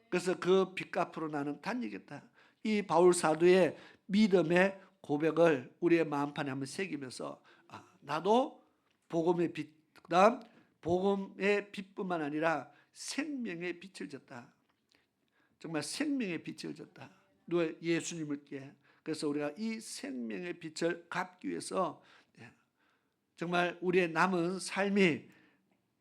그래서 그 빛 갚으로 나는 다니겠다. 이 바울 사도의 믿음의 고백을 우리의 마음판에 한번 새기면서 나도 복음의 빛, 그다음 복음의 빛뿐만 아니라 생명의 빛을 줬다. 정말 생명의 빛을 줬다. 예수님께. 그래서 우리가 이 생명의 빛을 갚기 위해서 정말 우리의 남은 삶이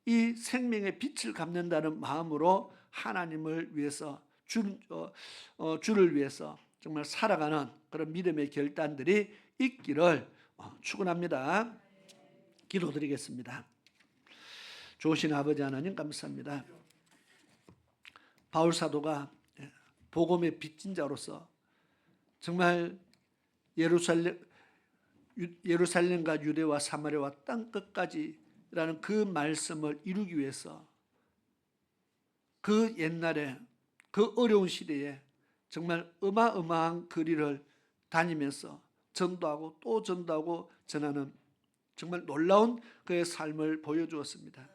이 생명의 빛을 갚는다는 마음으로 하나님을 위해서 주를 위해서 정말 살아가는 그런 믿음의 결단들이 있기를 축원합니다. 기도드리겠습니다. 좋으신 아버지 하나님 감사합니다. 바울 사도가 복음의 빚진 자로서 정말 예루살렘과 유대와 사마리아와 땅 끝까지라는 그 말씀을 이루기 위해서 그 옛날에 그 어려운 시대에 정말 어마어마한 거리를 다니면서 전도하고 또 전도하고 전하는 정말 놀라운 그의 삶을 보여주었습니다.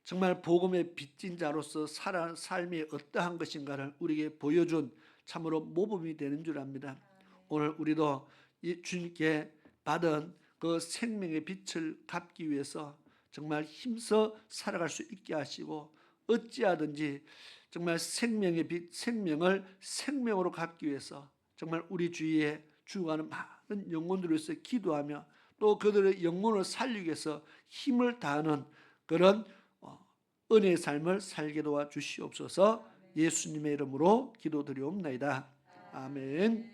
정말 복음의 빚진 자로서 살아가는 삶이 어떠한 것인가를 우리에게 보여준 참으로 모범이 되는 줄 압니다. 오늘 우리도 이 주님께 받은 그 생명의 빛을 갚기 위해서 정말 힘써 살아갈 수 있게 하시고, 어찌하든지 정말 생명의 빛, 생명을 생명으로 갚기 위해서 정말 우리 주위에 죽어가는 많은 영혼들을 위해서 기도하며 또 그들의 영혼을 살리기 위해서 힘을 다하는 그런 은혜의 삶을 살게 도와 주시옵소서. 예수님의 이름으로 기도드리옵나이다. 아멘.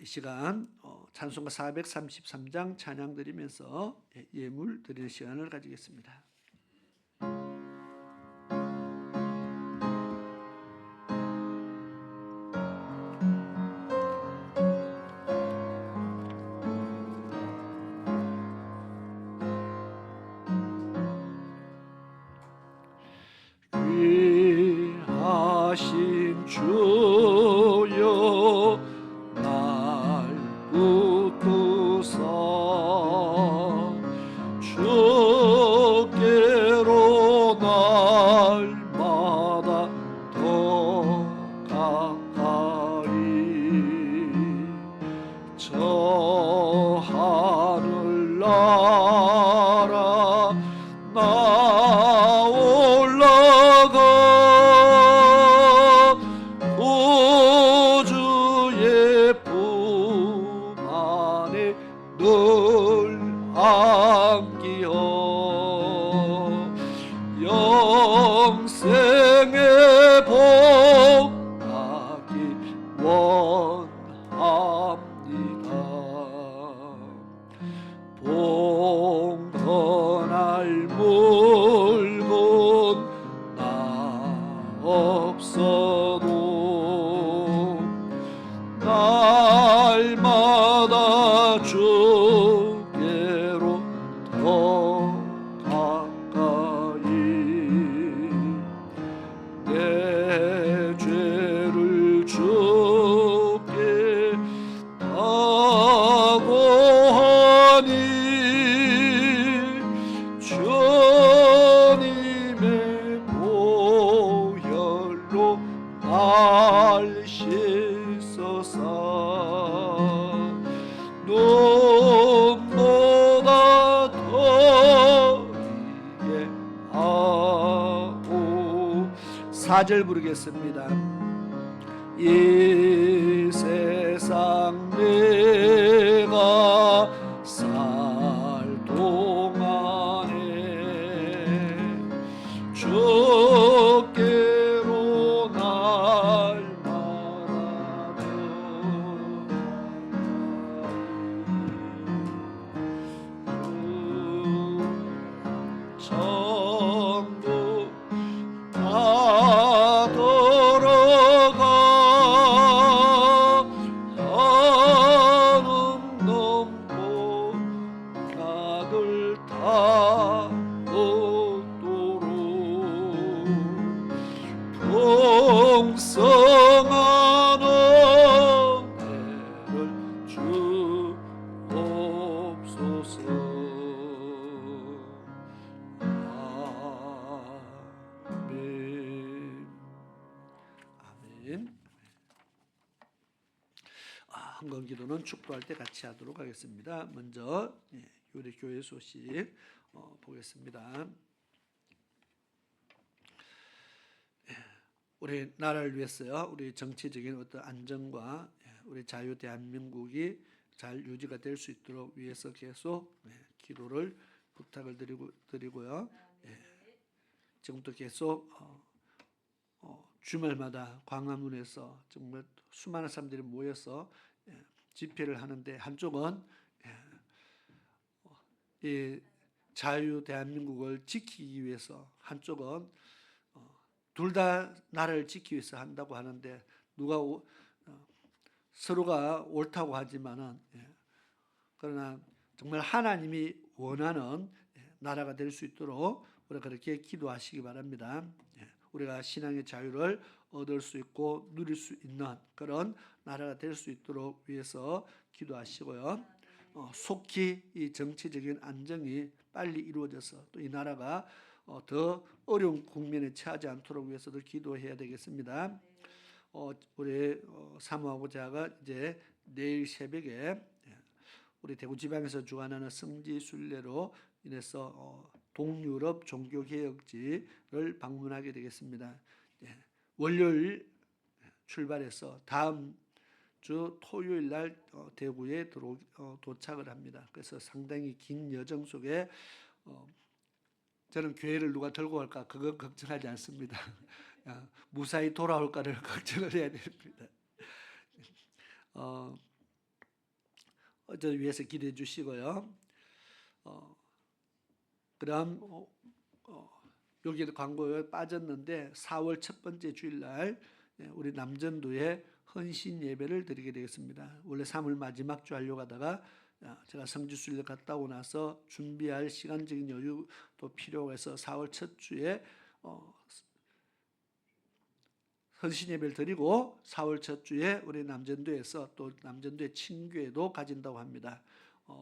이 시간 찬송가 433장 찬양 드리면서 예물 드리는 시간을 가지겠습니다. 귀하신 주여 날 붙드사 주께로 날마다 더 가까이 저 하늘나라 나 올라가 구주의 품 안에 늘 안기어 영생의 복 받기 원합니다. 봉헌할 물건 나 없어도 날마다 주께로 더 가까이 내 죄를 주께 다고하니 주님의 보혈로 날 씻어서 눈보다 더 이게 하오. 4절 부르겠습니다. 이 세상 내가 기도는 축도할 때 같이 하도록 하겠습니다. 먼저 우리 교회 소식 보겠습니다. 우리 나라를 위해서요, 우리 정치적인 어떤 안정과 우리 자유 대한민국이 잘 유지가 될 수 있도록 위해서 계속 기도를 부탁을 드리고요. 지금도 계속 주말마다 광화문에서 정말 수많은 사람들이 모여서 집회를 하는데, 한쪽은 이 자유 대한민국을 지키기 위해서, 한쪽은 둘 다 나라를 지키기 위해서 한다고 하는데, 누가 서로가 옳다고 하지만은 그러나 정말 하나님이 원하는 나라가 될 수 있도록 우리가 그렇게 기도하시기 바랍니다. 우리가 신앙의 자유를 얻을 수 있고 누릴 수 있는 그런 나라가 될 수 있도록 위해서 기도하시고요. 속히 이 정치적인 안정이 빨리 이루어져서 또 이 나라가 더 어려운 국면에 처하지 않도록 위해서도 기도해야 되겠습니다. 우리 사모하고 제가 이제 내일 새벽에 우리 대구 지방에서 주관하는 성지 순례로 인해서 동유럽 종교개혁지를 방문하게 되겠습니다. 월요일 출발해서 다음 주 토요일 날 대구에 도착을 합니다. 그래서 상당히 긴 여정 속에 저는 교회를 누가 들고 갈까 그거 걱정하지 않습니다. 무사히 돌아올까를 걱정을 해야 됩니다. 저 위해서 기도해 주시고요. 그다음 여기도 광고에 빠졌는데 4월 첫 번째 주일날 우리 남전도에 헌신 예배를 드리게 되겠습니다. 원래 3월 마지막 주 하려고 하다가 제가 성지순례 갔다 오고 나서 준비할 시간적인 여유도 필요가 해서 4월 첫 주에 헌신 예배를 드리고 4월 첫 주에 우리 남전도에서 또 남전도의 친교회도 가진다고 합니다.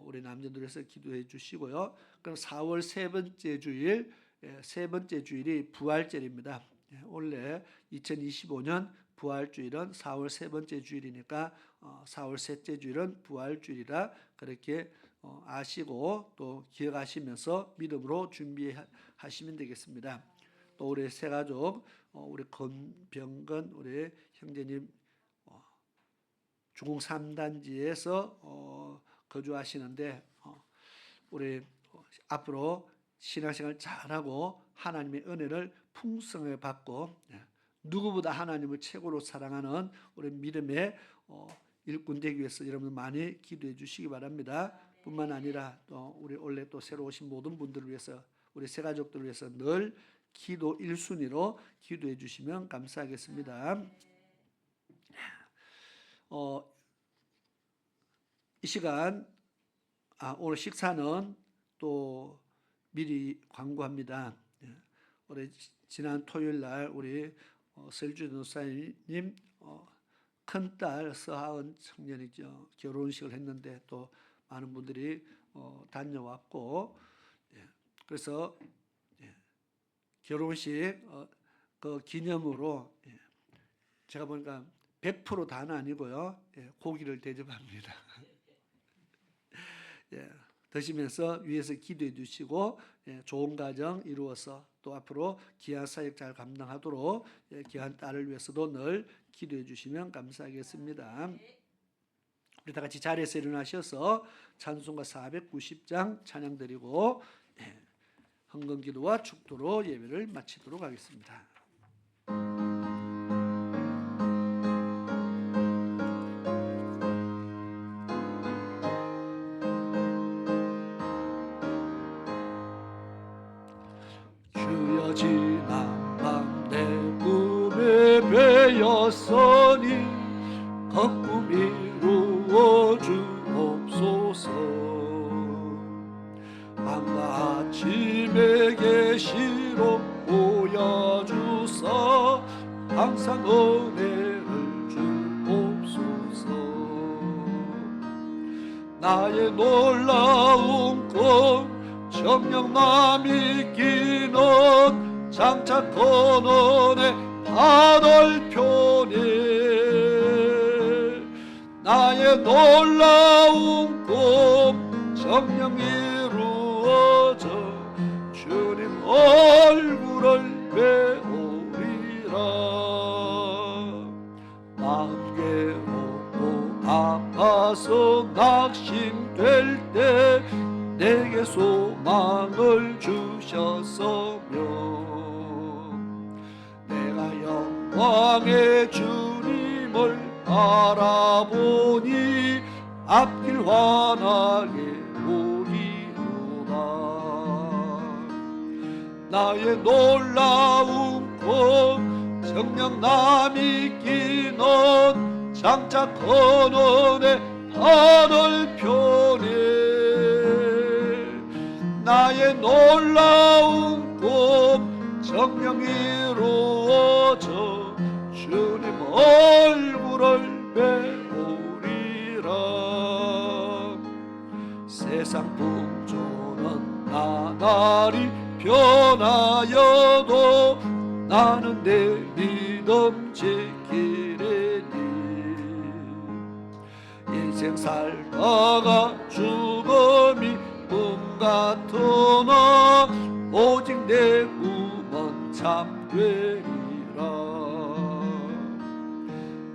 우리 남전도에서 기도해 주시고요. 그럼 4월 세 번째 주일이 부활절입니다. 원래 2025년 부활주일은 4월 세 번째 주일이니까 4월 셋째 주일은 부활주일이라 그렇게 아시고 또 기억하시면서 믿음으로 준비하시면 되겠습니다. 또 우리 새가족, 우리 건병건 우리 형제님 중흥 3단지에서 거주하시는데 우리 앞으로 신앙생활 잘하고 하나님의 은혜를 풍성하게 받고 누구보다 하나님을 최고로 사랑하는 우리 믿음의 일꾼 되기 위해서 여러분 많이 기도해 주시기 바랍니다. 뿐만 아니라 또 우리 원래 또 새로 오신 모든 분들을 위해서 우리 새가족들을 위해서 늘 기도 1순위로 기도해 주시면 감사하겠습니다. 이 시간 오늘 식사는 또 미리 광고합니다. 우리 지난 토요일 날 우리 설주 전도사님 큰딸 서하은 청년이죠. 결혼식을 했는데 또 많은 분들이 다녀왔고 그래서 결혼식 그 기념으로 제가 보니까 100% 다는 아니고요. 고기를 대접합니다. 드시면서 위에서 기도해 주시고 좋은 가정 이루어서 또 앞으로 귀한 사역 잘 감당하도록 귀한 딸을 위해서도 늘 기도해 주시면 감사하겠습니다. 우리 다 같이 자리에서 일어나셔서 찬송가 490장 찬양 드리고 헌금기도와 축도로 예배를 마치도록 하겠습니다. 주여 지난 밤 내 꿈에 배었으니 그 꿈 이루어 주옵소서. 밤과 아침에 계시로 보여주사 항상 은혜를 주옵소서. 나의 놀라운 꿈 정녕 남이 끼는 장차 건너네 하늘 편에 나의 놀라운 꿈 정녕 이루어져 주님 얼굴을 배우리라. 마음 괴롭고 아파서 낙심될 때 내게 소망을 주셨으며 내가 영광의 주님을 바라보니 앞길 환하게 보이도다. 나의 놀라운 꿈 정녕 남이 끼는 장차 근원의 하늘편에 나의 놀라운 꿈 정녕 이루어져 주님 얼굴을 배우리라. 세상 풍조는 나날이 변하여도 나는 내 믿음 지키리니 인생 살다가 죽음이 꿈 같으나 오직 내 꿈은 참되리라.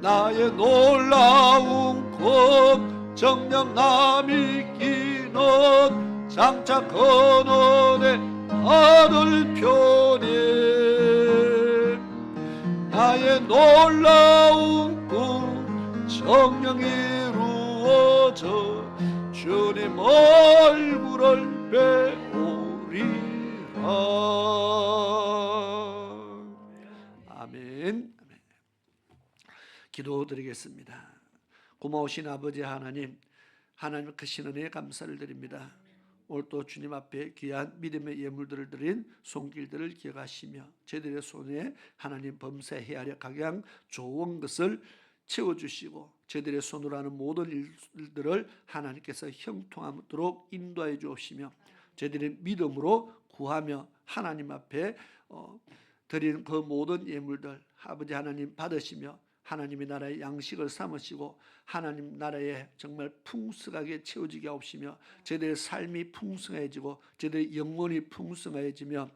나의 놀라운 꿈 정녕 남이 끼는 장차 근원의 하늘편에 나의 놀라운 꿈 정녕 이루어져 주님 얼굴을 배우리라. 아멘. 기도드리겠습니다. 고마우신 아버지 하나님, 하나님 크신 은혜에 감사를 드립니다. 오늘 또 주님 앞에 귀한 믿음의 예물들을 드린 손길들을 기억하시며 저희들의 손에 하나님 범사 헤아려 각양 좋은 것을 채워주시고 저희들의 손으로 하는 모든 일들을 하나님께서 형통하도록 인도하여 주옵시며 저희들의 믿음으로 구하며 하나님 앞에 드리는 그 모든 예물들 아버지 하나님 받으시며 하나님의 나라의 양식을 삼으시고 하나님 나라에 정말 풍성하게 채워지게 하옵시며 저희들의 삶이 풍성해지고 저희들의 영혼이 풍성해지며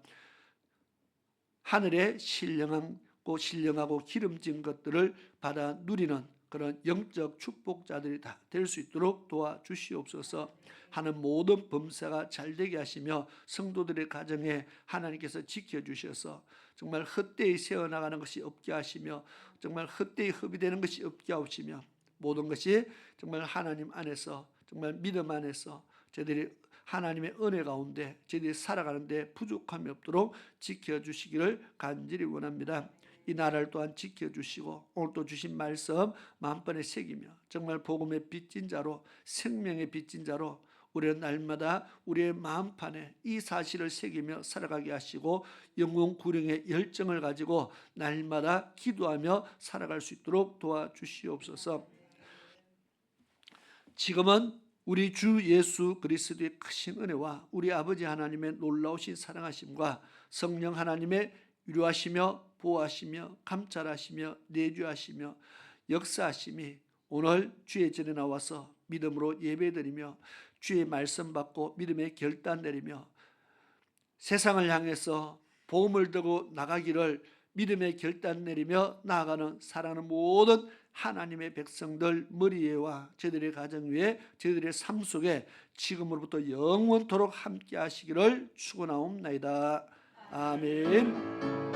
하늘에 신령하고 기름진 것들을 받아 누리는 그런 영적 축복자들이 다 될 수 있도록 도와주시옵소서. 하는 모든 범사가 잘되게 하시며 성도들의 가정에 하나님께서 지켜주셔서 정말 헛되이 세워나가는 것이 없게 하시며 정말 헛되이 허비되는 것이 없게 하시며 모든 것이 정말 하나님 안에서 정말 믿음 안에서 저희들이 하나님의 은혜 가운데 저희들이 살아가는데 부족함이 없도록 지켜주시기를 간절히 원합니다. 이 나라를 또한 지켜주시고 오늘 또 주신 말씀 만번에 새기며 정말 복음의 빚진 자로 생명의 빚진 자로 우리는 날마다 우리의 마음판에 이 사실을 새기며 살아가게 하시고 영혼 구령의 열정을 가지고 날마다 기도하며 살아갈 수 있도록 도와주시옵소서. 지금은 우리 주 예수 그리스도의 크신 은혜와 우리 아버지 하나님의 놀라우신 사랑하심과 성령 하나님의 위로하시며 보호하시며 감찰하시며 내주하시며 역사하심이 오늘 주의 전에 나와서 믿음으로 예배드리며 주의 말씀 받고 믿음의 결단 내리며 세상을 향해서 복음을 들고 나가기를 믿음의 결단 내리며 나아가는 사랑하는 모든 하나님의 백성들 머리 위와 저희들의 가정 위에 저희들의 삶 속에 지금으로부터 영원토록 함께 하시기를 축원하옵나이다. 아멘.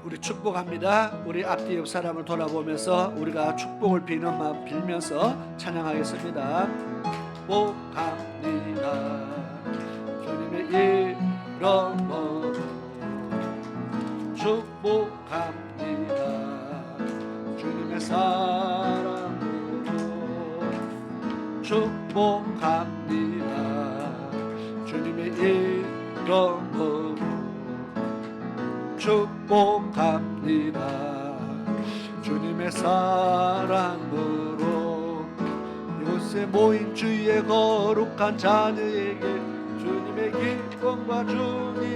우리 축복합니다. 우리 앞뒤 옆 사람을 돌아보면서 우리가 축복을 비는 마음 빌면서 찬양하겠습니다. 축복합니다. 주님의 이름으로 축복합니다. 주님의 사랑으로 축복합니다. 그러므로 축복합니다. 주님의 사랑으로 이곳에 모인 주의 거룩한 자녀에게 주님의 기쁨과 주님